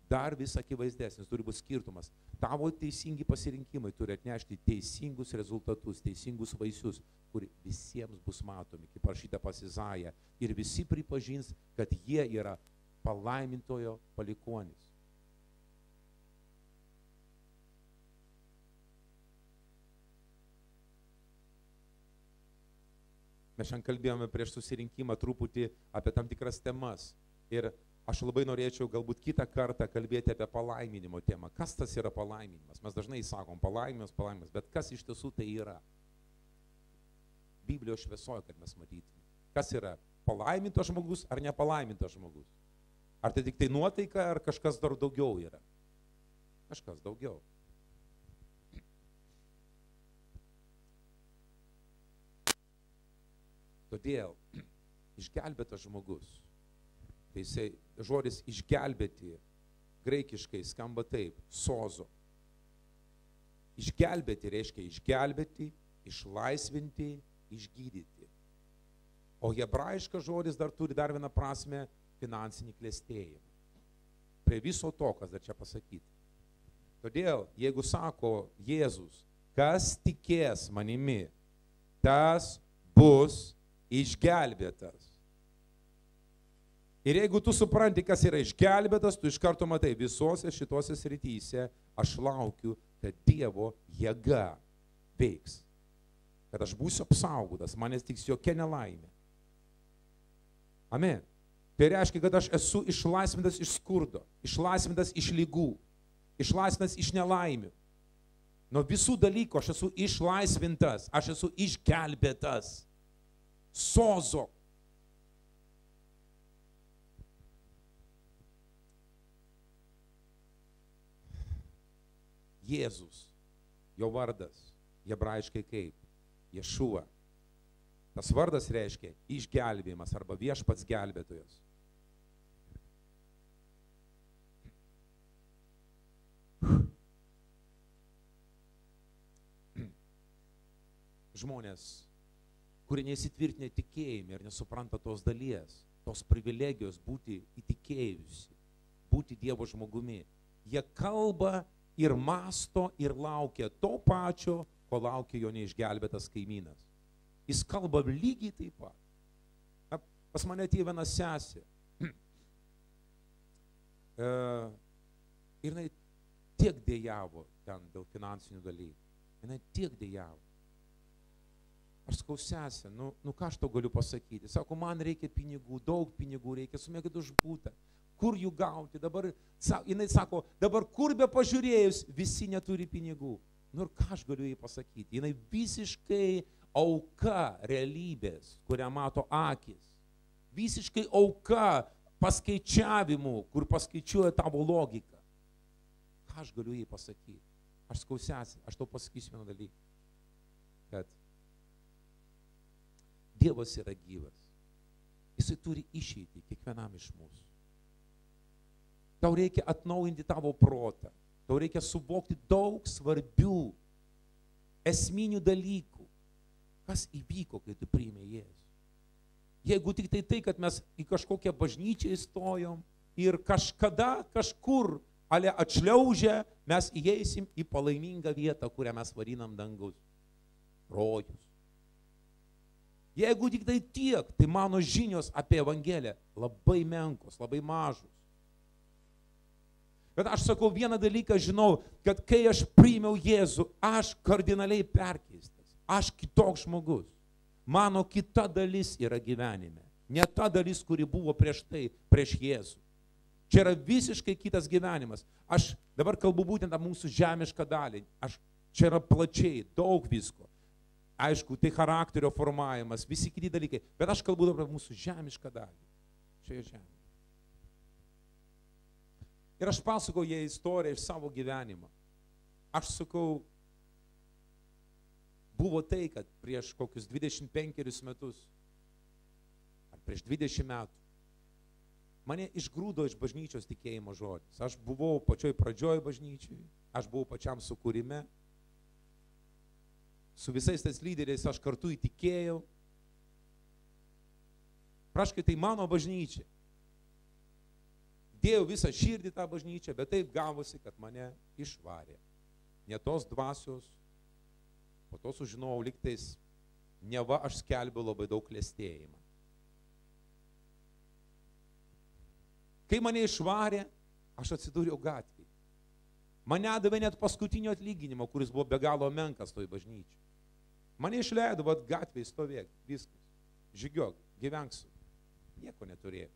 Dar vis akivaizdesnis turi būti skirtumas. Tavo teisingi pasirinkimai turi atnešti teisingus rezultatus, teisingus vaisius, kur visiems bus matomi, kaip parašyta pas Izają. Ir visi pripažins, kad jie yra palaimintojo palikuonis. Mes šiandien kalbėjome prieš susirinkimą truputį apie tam tikras temas. Ir aš labai norėčiau galbūt kitą kartą kalbėti apie palaiminimo temą. Kas tas yra palaiminimas? Mes dažnai sakom palaiminimas, bet kas iš tiesų tai yra? Biblijos šviesoje, kad mes matytume. Kas yra palaimintas žmogus ar nepalaimintas žmogus? Ar tai tik tai nuotaika, ar kažkas dar daugiau yra? Kažkas daugiau. Todėl išgelbėtas žmogus, tai jisai žodis išgelbėti graikiškai skamba taip, sozo. Išgelbėti reiškia išgelbėti, išlaisvinti, išgydyti. O hebrajiškas žodis dar turi dar vieną prasmę – finansinį klestėjimą. Prie viso to, kas dar čia pasakyti. Todėl, jeigu sako Jėzus, kas tikės manimi, tas bus išgelbėtas. Ir jeigu tu supranti, kas yra išgelbėtas, tu iš karto matai, visose šitose srityse aš laukiu, kad Dievo jėga veiks. Kad aš būsiu apsaugotas, manęs tiks jokia nelaimė. Amen. Tai reiškia, kad aš esu išlaisvintas iš skurdo, išlaisvintas iš lygų, išlaisvintas iš nelaimių. Nuo visų dalykų aš esu išlaisvintas, aš esu išgelbėtas. Sozo. Jėzus, jo vardas, hebrajiškai kaip? Ješua. Tas vardas reiškia išgelbėjimas arba viešpats gelbėtojas. Žmonės, kurie neįsitvirtinę tikėjime ir nesupranta tos dalies, tos privilegijos būti įtikėjusi, būti Dievo žmogumi, jie kalba ir masto ir laukia to pačio, ko laukia jo neišgelbėtas kaimynas. Jis kalba lygiai taip pat. Pas mane atėjo viena sesė. Ir jinai tiek dėjavo ten dėl finansinių dalykų. Jinai tiek dėjavo. Aš sakau, sesė, nu ką aš tau galiu pasakyti? Sako, man reikia pinigų, daug pinigų reikia, sumėgit už būtą. Kur jų gauti? Dabar, jinai sako, dabar kur be pažiūrėjus, visi neturi pinigų. Nu ir ką aš galiu jai pasakyti? Jinai visiškai auka realybės, kurią mato akis. Visiškai auka paskaičiavimų, kur paskaičiuoja tavo logiką. Ką aš galiu jai pasakyti? Aš sakau, sesė, aš tau pasakysiu vieną dalyką. Kad Dievas yra gyvas. Jisai turi išeiti kiekvienam iš mūsų. Tau reikia atnaujinti tavo protą. Tau reikia suvokti daug svarbių, esminių dalykų. Kas įvyko, kai tu priėmė Jėzų? Jeigu tik tai, kad mes į kažkokią bažnyčią įstojom ir kažkada, kažkur, ale atšliaužę, mes įeisim į palaimingą vietą, kurią mes vadinam dangus. Rojus. Jeigu tik tai tiek, tai mano žinios apie Evangeliją labai menkos, labai mažos. Bet aš sakau vieną dalyką, žinau, kad kai aš priėmiau Jėzų, aš kardinaliai perkeistas. Aš kitoks žmogus. Mano kita dalis yra gyvenime. Ne ta dalis, kuri buvo prieš tai, prieš Jėzų. Čia yra visiškai kitas gyvenimas. Aš dabar kalbu būtent apie mūsų žemišką dalį. Čia yra plačiai, daug visko. Aišku, tai charakterio formavimas, visi kiti dalykai. Bet aš kalbu dabar apie mūsų žemišką dalį. Šioje žemėje. Ir aš pasakoju jai istoriją iš savo gyvenimą. Aš sakau, buvo tai, kad prieš kokius 25 metus, ar prieš 20 metų, mane išgrūdo iš bažnyčios tikėjimo žodis. Aš buvau pačioj pradžioj bažnyčiai, aš buvau pačiam sukūrime, su visais tais lyderiais aš kartu įtikėjau. Praškai, tai mano bažnyčia. Dėjau visą širdį tą bažnyčią, bet taip gavosi, kad mane išvarė. Ne tos dvasios, po to sužinojau lygtais, neva aš skelbiu labai daug klestėjimą. Kai mane išvarė, aš atsidūriau gatvėje. Mane davė net paskutinio atlyginimo, kuris buvo be galo menkas toj bažnyčiai. Mane išleido, vat gatvėje stovėk, viskas. Žygiok, gyvenksiu. Nieko neturėjau.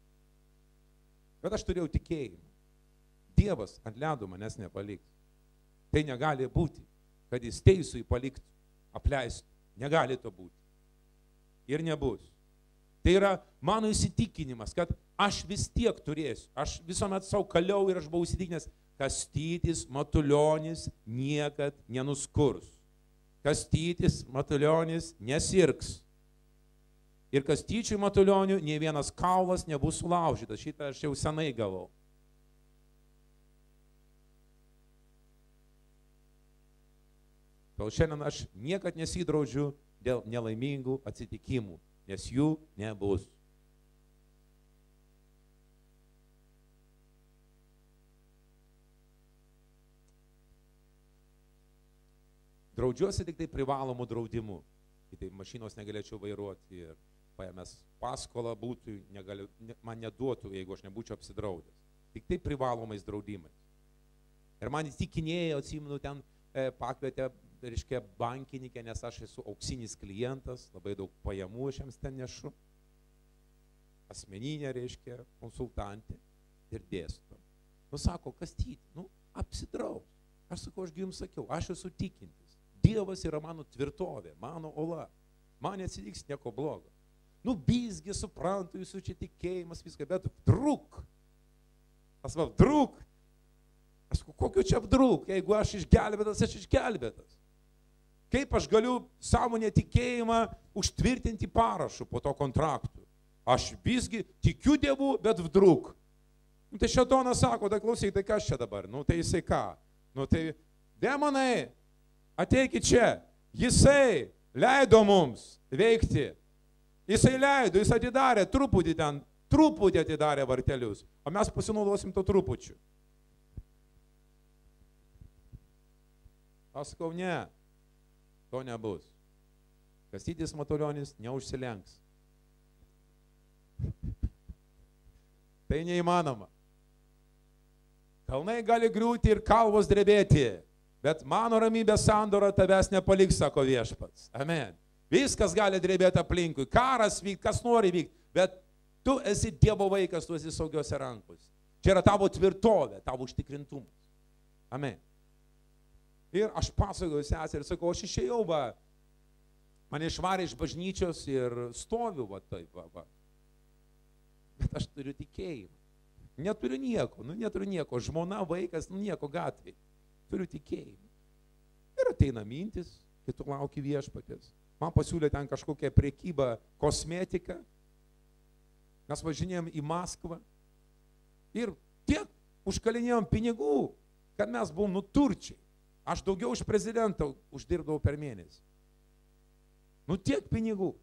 Bet aš turėjau tikėjimą. Dievas ant ledo manęs nepaliks. Tai negali būti, kad jis teisų paliktų, apleistų. Negali to būti. Ir nebus. Tai yra mano įsitikinimas, kad aš vis tiek turėsiu. Aš visuomet savo kaliau ir aš buvau įsitikinęs, Kastytis Matulionis niekad nenuskurs. Kastytis Matulionis nesirgs. Ir Kastyčiui Matulioniui nė vienas kaulas nebus sulaužytas. Šitą aš jau senai gavau. Tol šiandien aš niekad nesidraudžiu dėl nelaimingų atsitikimų, nes jų nebus. Draudžiuosi tik tai privalomų draudimų. Kitaip mašinos negalėčiau vairuoti ir paėmęs paskolą būtų, man neduotų, jeigu aš nebūčiau apsidraudęs. Tik tai privalomais draudimais. Ir man įtikinėjo, atsimenu, ten pakvietė, reiškia, bankininkę, nes aš esu auksinis klientas, labai daug pajamų aš jiems ten nešu. Asmeninė, reiškia, konsultantė ir dėsto. Nu, sako, Kastyti, apsidraus. Aš sakau, aš jums sakiau, aš esu tikintis. Dievas yra mano tvirtovė, mano ola. Man neatsitiks nieko blogo. Bizgi, suprantu, jūsų čia tikėjimas, viską, bet druk. Aš sakau, druk. Aš sakau, kokiu čia druk, jeigu aš išgelbėtas, aš išgelbėtas. Kaip aš galiu savo netikėjimą užtvirtinti parašu po to kontraktų? Aš visgi tikiu Dievu, bet vdruk. Tai šėtonas sako, tai klausyk, tai kas čia dabar? Tai jisai ką? Tai demonai, ateikit čia. Jisai leido mums veikti. Jisai leido, jis atidarė truputį atidarė vartelius. O mes pasinaudosim to trupučiu. Aš sakau, ne, to nebus. Kastytis Matulionis neužsilenks. Tai neįmanoma. Kalnai gali griūti ir kalvos drebėti, bet mano ramybės sandora tavęs nepaliks, sako viešpats. Amen. Viskas gali drebėti aplinkui, karas vykti, kas nori vykti, bet tu esi Dievo vaikas, tu esi saugiose rankose. Čia yra tavo tvirtovė, tavo užtikrintumas. Amen. Ir aš pasakoju sesę ir sakau, aš išėjau, mane išvarė iš bažnyčios ir stoviu, taip. Bet aš turiu tikėjimą. Neturiu nieko. Žmona, vaikas, nieko gatvėje. Turiu tikėjimą. Ir ateina mintis, kai tu lauki viešpatės. Man pasiūlė ten kažkokią prekybą kosmetiką. Mes važinėjom į Maskvą. Ir tiek užkalinėjom pinigų, kad mes buvom nuturčiai. Aš daugiau už prezidentą uždirbdavau per mėnesį. Tiek pinigų.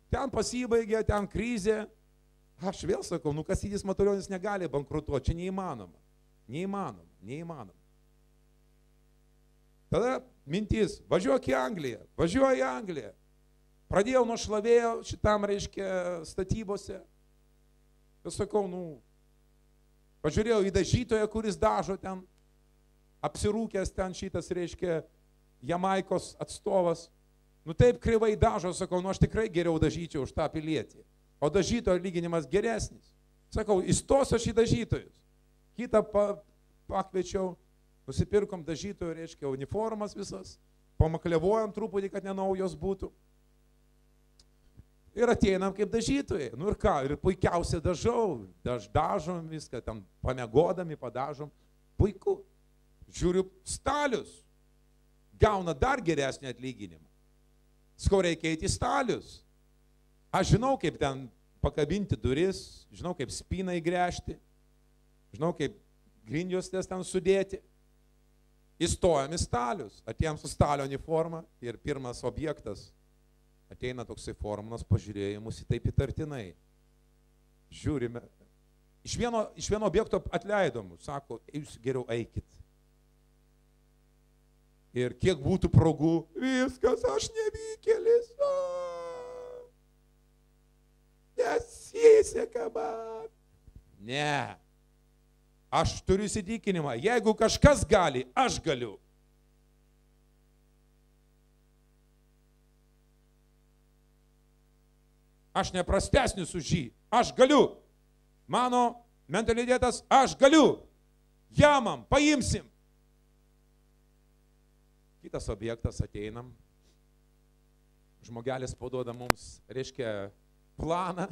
Ten pasibaigė, ten krizė. Aš vėl sakau, Kastytis Matulionis negali bankrutuoti, čia neįmanoma. Tada mintis, važiuok į Angliją. Pradėjau nuo šlavėjo šitam, reiškia, statybose. Ir sakau, pažiūrėjau į dažytoją, kuris dažo ten, apsirūkęs ten šitas, reiškia, Jamaikos atstovas. Taip kreivai dažo, sakau, aš tikrai geriau dažyčiau už tą pilietį. O dažytojo lyginimas geresnis. Sakau, įstosiu aš į dažytojus. Kitą pakviečiau, nusipirkom dažytojų, reiškia, uniformas visas, pamaklevuojam truputį, kad nenaujos būtų. Ir ateinam kaip dažytojai. Ir ką, ir puikiausiai dažom viską, tam pamegodami padažom. Puiku. Žiūriu, stalius gauna dar geresnį atlyginimą. Sakau, reikia eiti į stalius. Aš žinau, kaip ten pakabinti duris, žinau, kaip spyną įgręžti, žinau, kaip grindjuostės ten sudėti. Įstojam į stalius, atėjom su stalio uniforma ir pirmas objektas, ateina toksai formanas, pažiūrėjo mus į taip įtartinai. Žiūrime, iš vieno objekto atleidom, sako, jūs geriau eikit. Ir kiek būtų progų, viskas, aš nevykėlis. Nesiseka man. Ne. Aš turiu įsitikinimą, jeigu kažkas gali, aš galiu. Aš neprastesnis už jį. Aš galiu. Mano mentalitetas, aš galiu. Jamam, paimsim. Kitas objektas ateinam. Žmogelis paduoda mums, reiškia, planą,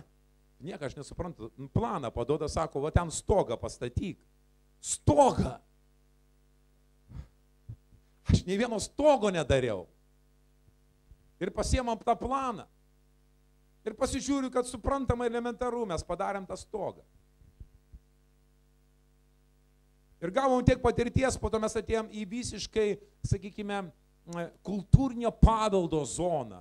nieko aš nesuprantu, planą paduoda, sako, va ten stogą pastatyk. Stogą. Aš nei vieno stogo nedariau. Ir pasiemam tą planą. Ir pasižiūriu, kad suprantama elementaru, mes padarėm tą stogą. Ir gavom tiek patirties, po to mes atėjom į visiškai, sakykime, kultūrinio paveldo zoną.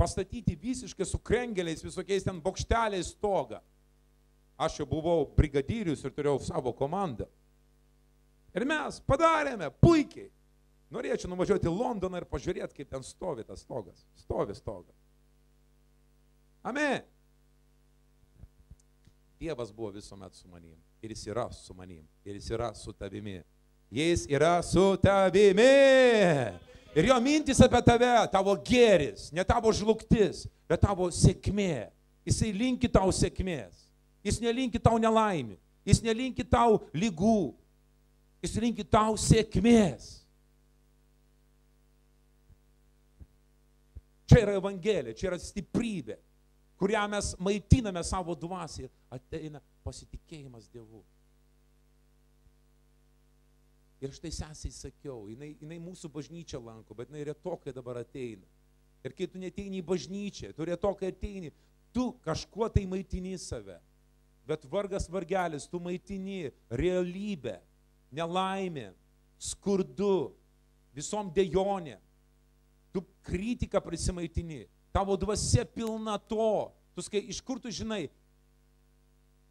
Pastatyti visiškai su krengeliais, visokiais ten bokšteliais stogą. Aš jau buvau brigadyrius ir turėjau savo komandą. Ir mes padarėme puikiai. Norėčiau nuvažiuoti į Londoną ir pažiūrėti, kaip ten stovi tas stogas. Stovi stogas. Amen. Dievas buvo visuomet su manim. Ir jis yra su manim. Ir jis yra su tavimi. Jis yra su tavimi. Ir jo mintis apie tave, tavo gėris, ne tavo žlugtis, bet tavo sėkmė. Jisai linki tau sėkmės. Jis nelinki tau nelaimį. Jis nelinki tau lygų. Jis linki tau sėkmės. Čia yra evangelija, čia yra stiprybė, kurią mes maitiname savo dvasį, ateina pasitikėjimas Dievu. Ir štai sesiai sakiau, jinai mūsų bažnyčią lanko, bet jinai retokai dabar ateina. Ir kai tu neteini į bažnyčią, tu retokai ateini, tu kažkuo tai maitini save. Bet vargas vargelis, tu maitini realybę, nelaimę, skurdu, visom dejonėm. Tu kritiką prisimaitini, tavo dvasia pilna to. Tu skai, iš kur tu žinai?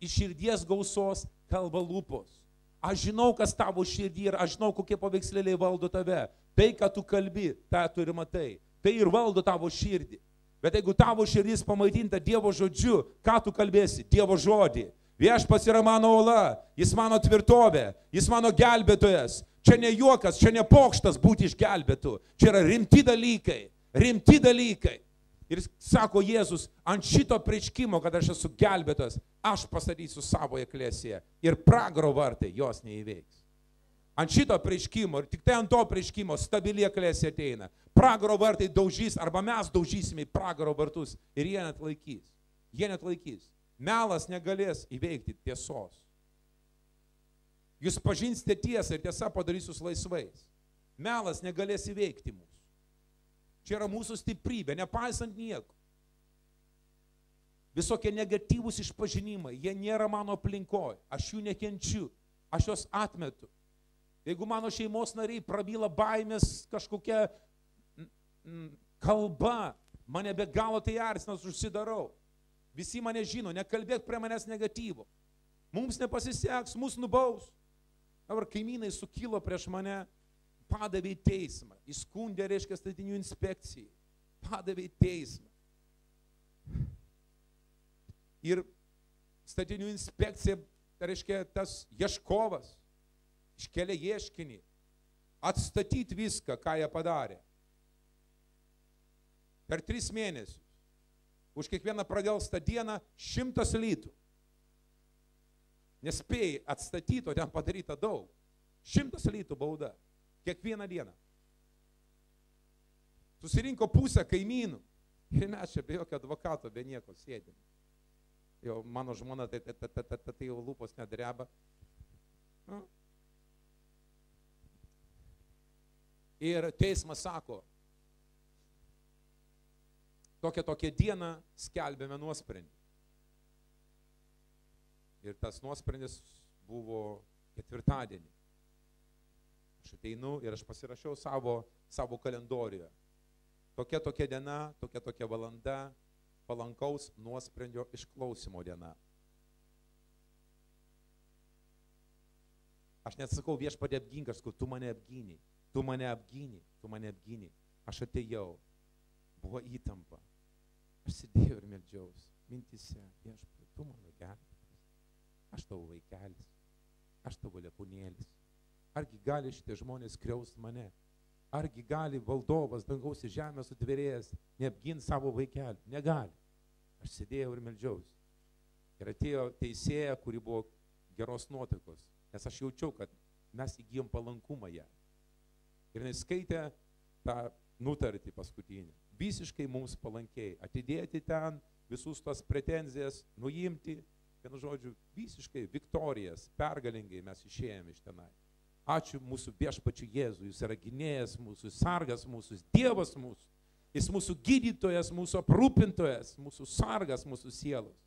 Iš širdies gausos kalba lūpos. Aš žinau, kas tavo širdį ir aš žinau, kokie paveikslėliai valdo tave. Tai, ką tu kalbi, tą tu ir matai. Tai ir valdo tavo širdį. Bet jeigu tavo širdis pamaitinta Dievo žodžiu, ką tu kalbėsi? Dievo žodį. Viešpats yra mano uola, jis mano tvirtovė, jis mano gelbėtojas. Čia ne juokas, čia ne pokštas būti išgelbėtų. Čia yra rimti dalykai, rimti dalykai. Ir sako Jėzus, ant šito preiškimo, kad aš esu gelbėtojas, aš pastatysiu savo eklesiją ir pragaro vartai jos neįveiks. Ant šito preiškimo ir tik tai ant to preiškimo stabili eklesija ateina. Pragaro vartai daužys arba mes daužysime į pragaro vartus ir jie net laikys. Jie net laikys. Melas negalės įveikti tiesos. Jūs pažinsite tiesą ir tiesa padarys jūs laisvais. Melas negalės įveikti mūsų. Čia yra mūsų stiprybė, nepaisant nieko. Visokie negatyvūs išpažinimai, jie nėra mano aplinkoje. Aš jų nekenčiu, aš juos atmetu. Jeigu mano šeimos nariai prabyla baimės kažkokia kalba, mane be galo tai erzina, aš užsidarau. Visi mane žino, nekalbėk prie manęs negatyvo. Mums nepasiseks, mus nubaus. Dabar kaimynai sukilo prieš mane, padavė į teismą, įskundė, reiškia, statinių inspekcijai, padavė į teismą. Ir statinių inspekcija, tai reiškia, tas ieškovas, iškelia ieškinį, atstatyti viską, ką jie padarė. Per 3 mėnesius, už kiekvieną pradelstą dieną 100 litų. Nespėjai atstatyti, o ten padaryta daug. 100 litų bauda. Kiekvieną dieną. Susirinko pusę kaimynų. Ir mes čia be jokio advokato, be nieko sėdėm. Jau mano žmona, tai jau lūpos nedreba. Ir teismas sako, tokią dieną skelbėme nuosprendį. Ir tas nuosprendis buvo ketvirtadienį. Aš ateinu ir aš pasirašiau savo kalendoriuje. Tokia diena, tokia valanda, palankaus nuosprendžio išklausimo diena. Aš net sakau, viešpatie apgink, aš sakau, tu mane apgyniai, tu mane apgyniai, tu mane apgyniai. Aš atėjau, buvo įtampa. Aš sėdėjau ir meldžiaus, mintise, viešpatie, tu mano gelbėtojas. Aš tavo vaikelis, aš tavo lepūnėlis. Argi gali šitie žmonės skriausti mane? Argi gali valdovas dangaus ir žemės sutvėrėjęs neapgint savo vaikelį? Negali. Aš sėdėjau ir meldžiausi. Ir atėjo teisėja, kuri buvo geros nuotaikos, nes aš jaučiau, kad mes įgyjom palankumą ją. Ir jis skaitė tą nutartį paskutinį. Visiškai mums palankiai. Atidėti ten visus tas pretenzijas nuimti. Vienu žodžiu, visiškai viktorijas, pergalingai mes išėjome iš tenai. Ačiū mūsų viešpačiu Jėzui, jis yra gynėjas mūsų, sargas mūsų, Dievas mūsų. Jis mūsų gydytojas, mūsų aprūpintojas, mūsų sargas, mūsų sielos.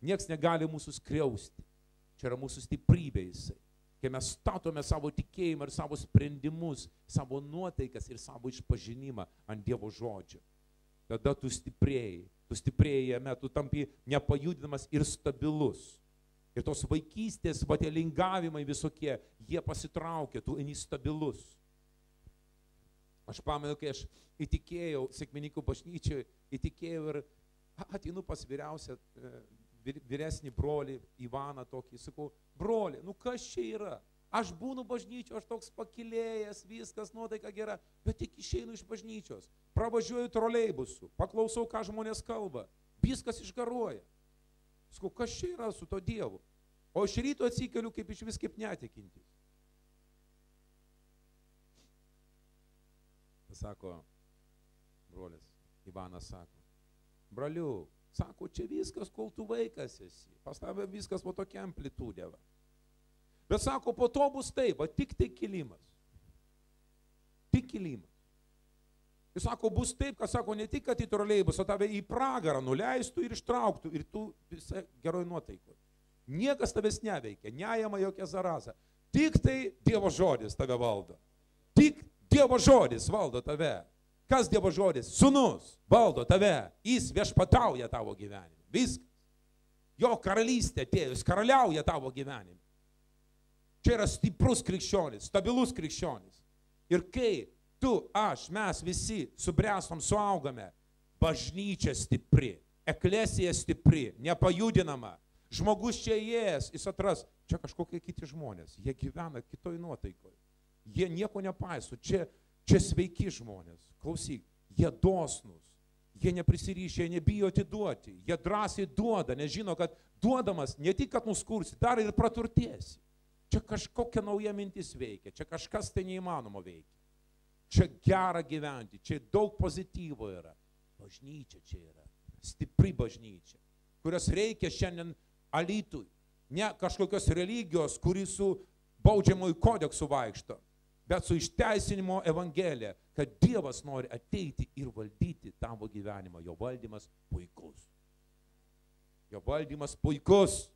Niekas negali mūsų skriausti. Čia yra mūsų stiprybė jisai. Kai mes statome savo tikėjimą ir savo sprendimus, savo nuotaikas ir savo išpažinimą ant Dievo žodžio. Tada tu stiprėjai jame, tu tampi nepajudinamas ir stabilus. Ir tos vaikystės, lingavimai visokie, jie pasitraukia, tu esi stabilus. Aš pamenu, kai aš įtikėjau Sekmininkų bažnyčioje, įtikėjau ir ateinu pas vyresnį brolį Ivaną tokį, sakau, broli, nu kas čia yra? Aš būnu bažnyčio, aš toks pakilėjęs, viskas, nuotaika gera, bet tik išeinu iš bažnyčios, pravažiuoju troleibusu, paklausau, ką žmonės kalba, viskas išgaruoja. Sakau, kas čia yra su to Dievu? O iš ryto atsikeliu kaip iš vis kaip netikintis. Sako, brolis, Ivanas sako, braliu, sako, čia viskas, kol tu vaikas esi, pas tave viskas po tokia amplitudė. Bet sako, po to bus taip, tik tai kilimas. Tik kilimas. Jis sako, bus taip, kad sako, ne tik, kad į troleibusą tave į pragarą nuleistų ir ištrauktų ir tu visai geroj nuotaikoj. Niekas tavęs neveikia, nejama jokia zaraza. Tik tai Dievo žodis tave valdo. Tik Dievo žodis valdo tave. Kas Dievo žodis? Sūnus valdo tave. Jis viešpatauja tavo gyvenime. Viskas. Jo karalystė atėjo, jis karaliauja tavo gyvenime. Čia yra stiprus krikščionis, stabilus krikščionis. Ir kai tu, aš, mes visi subręstom, suaugame, bažnyčia stipri, eklesija stipri, nepajudinama. Žmogus čia įėjęs, jis atras, čia kažkokie kiti žmonės, jie gyvena kitoj nuotaikoje. Jie nieko nepaiso, čia sveiki žmonės. Klausyk, jie dosnus, jie neprisirišę, jie nebijo atiduoti, jie drąsiai duoda, nes žino, kad duodamas ne tik, kad nuskursi, dar ir praturtėsi. Čia kažkokia nauja mintis veikia, čia kažkas tai neįmanomo veikia. Čia gera gyventi, čia daug pozityvo yra. Bažnyčia čia yra, stipri bažnyčia, kurios reikia šiandien Alytui. Ne kažkokios religijos, kuri su baudžiamųjų kodeksu vaikšto, bet su išteisinimo evangelija, kad Dievas nori ateiti ir valdyti tavo gyvenimą. Jo valdymas puikus. Jo valdymas puikus.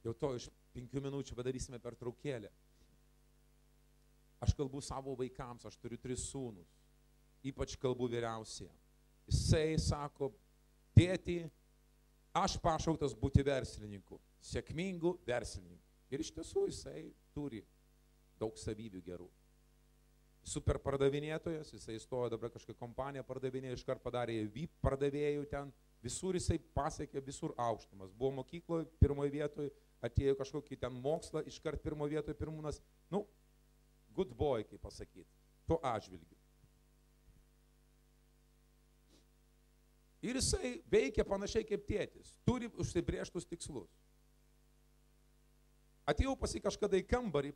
Jau to iš 5 minučių padarysime pertraukėlę. Aš kalbu savo vaikams, aš turiu 3 sūnus, ypač kalbu vyriausiem. Jisai sako, tėti, aš pašauktas būti verslininku, sėkmingu verslininku. Ir iš tiesų jisai turi daug savybių gerų. Super pardavinėtojas, jisai įstojo dabar kažkokią kompaniją pardavinėjo, iškart padarė VIP pardavėjų ten, visur jisai pasiekė visur aukštumas. Buvo mokykloje, pirmoje vietoje, atėjo kažkokį ten mokslą, iškart pirmoje vietoje pirmūnas, good boy, kaip pasakyti, tuo atžvilgiu. Ir jisai veikia panašiai kaip tėtis, turi užsibrėžtus tikslus. Atėjau pasi kažkada į kambarį,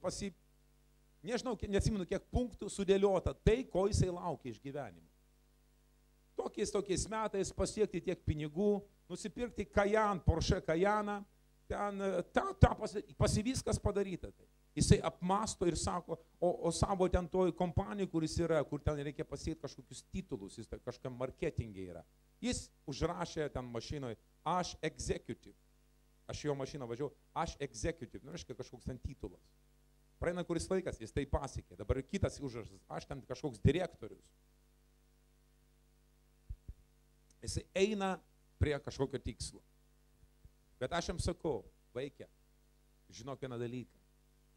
nežinau, neatsimenu kiek punktų sudėliota tai, ko jisai laukia iš gyvenimo. Tokiais metais pasiekti tiek pinigų, nusipirkti Cayenne, Porsche Cayenne, ten viskas padaryta. Tai. Jisai apmasto ir sako, o savo ten toj kompanijai, kuris yra, kur ten reikia pasiekti kažkokius titulus, jis kažkam marketingai yra. Jis užrašė ten mašinoje, aš executive. Aš jo mašiną važiavau, aš executive, reiškia kažkoks ten titulas. Praeina kuris laikas, jis tai pasiekė. Dabar kitas užrašas, aš ten kažkoks direktorius. Jis eina prie kažkokio tikslo. Bet aš jam sakau, vaikė, žinok vieną dalyką.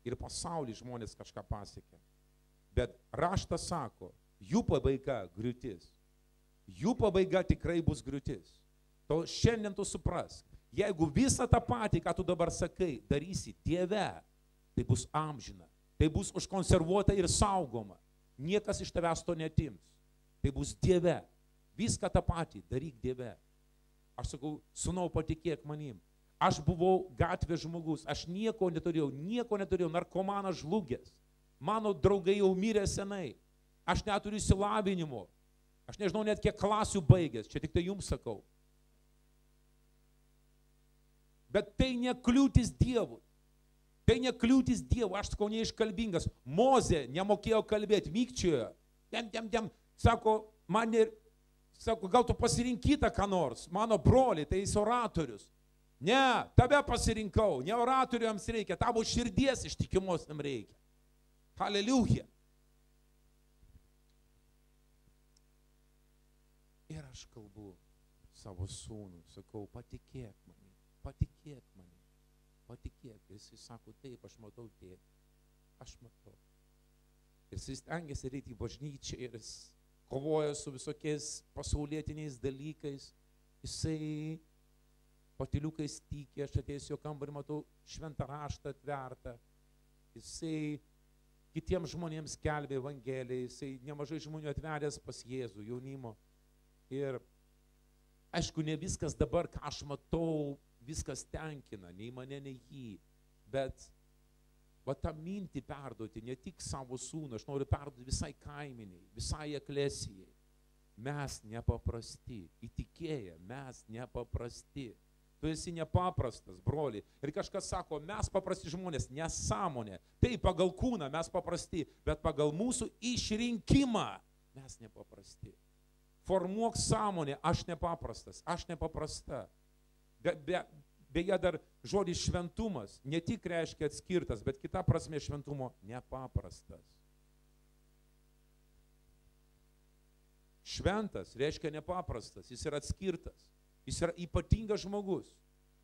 Ir pasaulį žmonės kažką pasiekė. Bet raštas sako, jų pabaiga griūtis. Jų pabaiga tikrai bus griūtis. To šiandien tu suprask. Jeigu visą tą patį, ką tu dabar sakai, darysi Dieve, tai bus amžina. Tai bus užkonservuota ir saugoma. Niekas iš tavęs to netims. Tai bus Dieve. Viską tą patį daryk Dieve. Aš sakau, sūnau, patikėk manim. Aš buvau gatvės žmogus. Aš nieko neturėjau. Narkomanas žlugęs. Mano draugai jau mirė senai. Aš neturiu išsilavinimo. Aš nežinau net kiek klasių baigęs. Čia tik tai jums sakau. Bet tai nekliūtis Dievui. Tai nekliūtis Dievui. Aš sakau, neiškalbingas. Mozė nemokėjo kalbėti, mykčiojo. Sako, man ir, sako, gal tu pasirinkyta ką nors. Mano broliai, tai jis oratorius. Ne, tave pasirinkau. Ne oratoriams reikia. Tavo širdies ištikimos jam reikia. Haleliuja. Ir aš kalbu savo sūnui, sakau, patikėk manim, patikėk manim, patikėk. Ir jis sako, taip, aš matau tėvį, aš matau. Ir jis stengiasi eiti į bažnyčią ir jis kovoja su visokiais pasaulietiniais dalykais. Jisai patiliukais tykė, aš atėjęs jo kambarį, matau šventą raštą atvertą. Jisai kitiems žmonėms skelbė evangeliją, jisai nemažai žmonių atvedęs pas Jėzų, jaunimo. Ir aišku, ne viskas dabar, ką aš matau, viskas tenkina, nei mane, nei jį. Bet va tą mintį perduoti ne tik savo sūnų, aš noriu perduoti visai kaiminiai, visai eklesijai. Mes nepaprasti, įtikėję, mes nepaprasti. Tu esi nepaprastas, broli. Ir kažkas sako, mes paprasti žmonės, nesąmonė. Tai pagal kūną mes paprasti, bet pagal mūsų išrinkimą mes nepaprasti. Formuok sąmonę, aš nepaprastas, aš nepaprasta. Beje, dar žodis šventumas ne tik reiškia atskirtas, bet kita prasme šventumo nepaprastas. Šventas reiškia nepaprastas, jis yra atskirtas, jis yra ypatingas žmogus,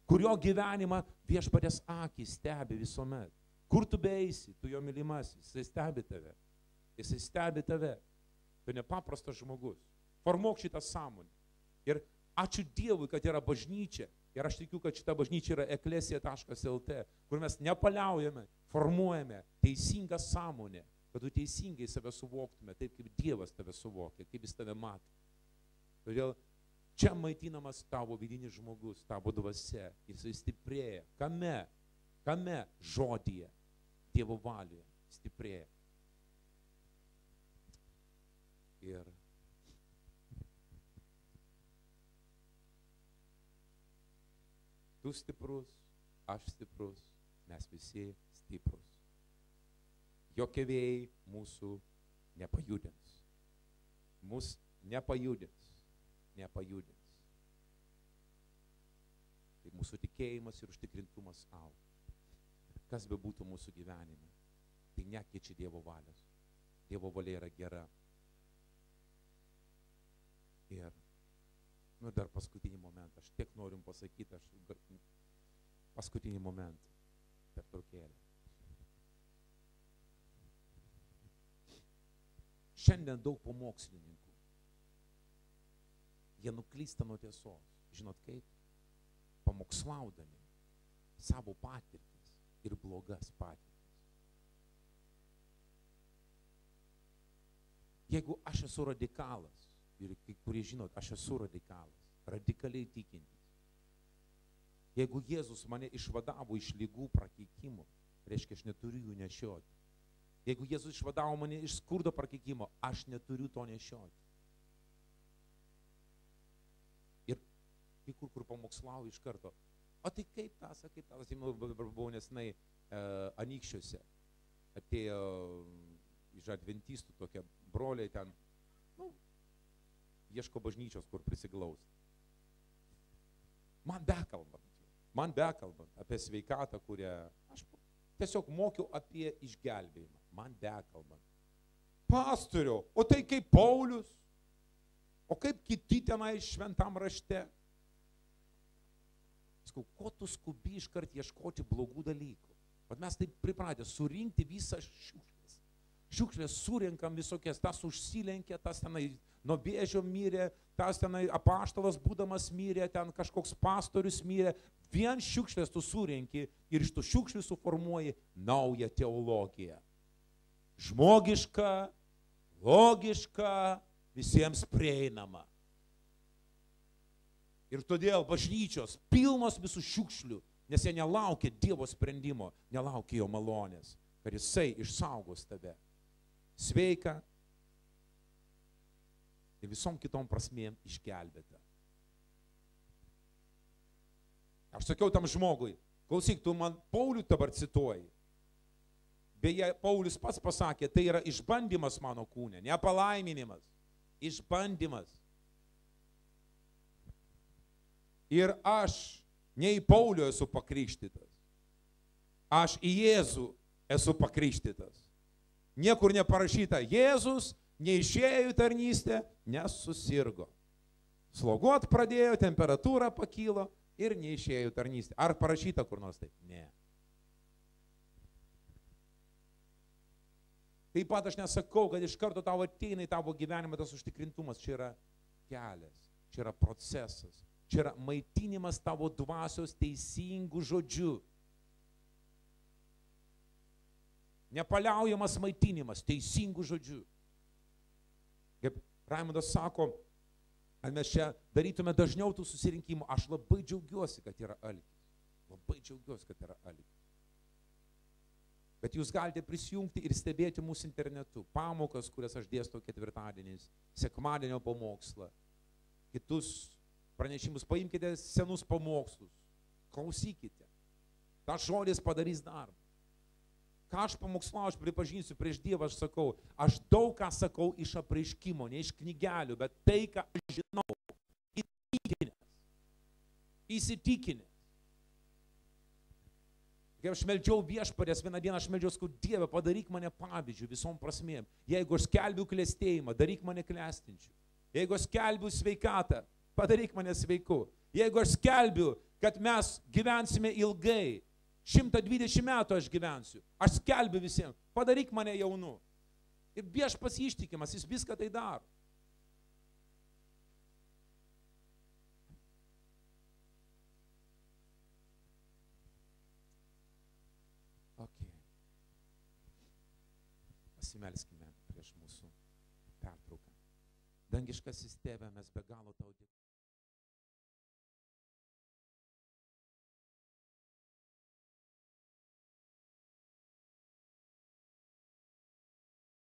kurio gyvenimą viešpaties akys stebi visuomet. Kur tu beeisi, tu jo mylimasis, jisai stebi tave, jisai stebi tave, tu nepaprastas žmogus. Formuok šitą sąmonę. Ir ačiū Dievui, kad yra bažnyčia. Ir aš tikiu, kad šita bažnyčia yra eklesija.lt, kur mes nepaliaujame, formuojame teisingą sąmonę, kad tu teisingai save suvoktume, taip kaip Dievas tave suvokia, kaip jis tave mato. Todėl čia maitinamas tavo vidinis žmogus, tavo dvasia, jisai stiprėja. Kame? Kame? Žodyje, Dievo valioje stiprėja. Ir tu stiprus, aš stiprus, mes visi stiprus. Jokie vėjai mūsų nepajudins. Mūsų nepajudins. Nepajudins. Tai mūsų tikėjimas ir užtikrintumas auga. Kas be būtų mūsų gyvenime, tai nekeičia Dievo valios. Dievo valia yra gera. Ir dar paskutinį momentą, aš tiek norim pasakyti, paskutinį momentą, pertraukėlę. Šiandien daug pamokslininkų, jie nuklysta nuo tiesos, žinot kaip? Pamokslaudami savo patirtis ir blogas patirtis. Jeigu aš esu radikalas, ir kai kurie žinot, aš esu radikalas, radikaliai tikintis. Jeigu Jėzus mane išvadavo iš ligų prakeikimo, reiškia, aš neturiu jų nešioti. Jeigu Jėzus išvadavo mane iš skurdo prakeikimo, aš neturiu to nešioti. Ir kai kur pamokslauju iš karto, o tai kaip tas, buvau nesnai Anykščiuose, atėjo iš adventistų tokie broliai ten, ieško bažnyčios, kur prisiglausti. Man bekalbant apie sveikatą, kurią aš tiesiog mokiau apie išgelbėjimą. Man bekalbant. Pastoriau, o tai kaip Paulius? O kaip kiti tenai šventam rašte? Sakau, ko tu skubi iškart ieškoti blogų dalykų? Vat mes taip pripratę surinkti visą šiukšlės. Šiukšlės surinkam visokias, tas užsilenkė, tas tenai nuo vėžio mirė, tas tenai apaštalas būdamas mirė, ten kažkoks pastorius mirė. Vien šiukšlės tu surinki ir iš tų šiukšlių suformuoji naują teologiją. Žmogiška, logiška, visiems prieinama. Ir todėl bažnyčios pilnos visų šiukšlių, nes jie nelaukia Dievo sprendimo, nelaukia jo malonės, kad jisai išsaugos tave. Sveika, ir visom kitom prasmėm išgelbėta. Aš sakiau tam žmogui, klausyk, tu man Paulių dabar cituoji. Beje, Paulius pats pasakė, tai yra išbandymas mano kūne, ne palaiminimas, išbandymas. Ir aš ne į Paulių esu pakrikštytas, aš į Jėzų esu pakrikštytas. Niekur neparašyta, Jėzus neišėjo į tarnystę, nes susirgo. Sloguot pradėjo, temperatūra pakilo ir neišėjo į tarnystę. Ar parašyta kur nors taip? Ne. Taip pat aš nesakau, kad iš karto tavo ateina į tavo gyvenimą tas užtikrintumas. Čia yra kelias, čia yra procesas, čia yra maitinimas tavo dvasios teisingų žodžių. Nepaliaujamas maitinimas teisingų žodžių. Kaip Raimundas sako, kad mes čia darytume dažniau tų susirinkimų. Aš labai džiaugiuosi, kad yra alkis. Labai džiaugiuosi, kad yra alkis. Bet jūs galite prisijungti ir stebėti mūsų internetu. Pamokas, kurias aš dėstau ketvirtadieniais, sekmadienio pamokslą, kitus pranešimus. Paimkite senus pamokslus, klausykite. Tas žodis padarys darbą. Ką aš pamokslau, aš pripažinsiu prieš Dievą, aš sakau, aš daug ką sakau iš apreiškimo, ne iš knygelių, bet tai, ką aš žinau, įsitikinęs. Kai aš meldžiau viešpaties, vieną dieną aš meldžiau, sakau, Dieve, padaryk mane pavyzdžių visom prasmėm. Jeigu aš skelbiu klestėjimą, daryk mane klestinčiu. Jeigu aš skelbiu sveikatą, padaryk mane sveiku. Jeigu aš skelbiu, kad mes gyvensime ilgai, 120 metų aš gyvensiu, aš skelbiu visiems, padaryk mane jaunu. Ir viešpats ištikimas, jis viską tai daro. Okay. Pasimelskime prieš mūsų pertrauką. Dangiškasis Tėve, mes be galo tau dėkojame.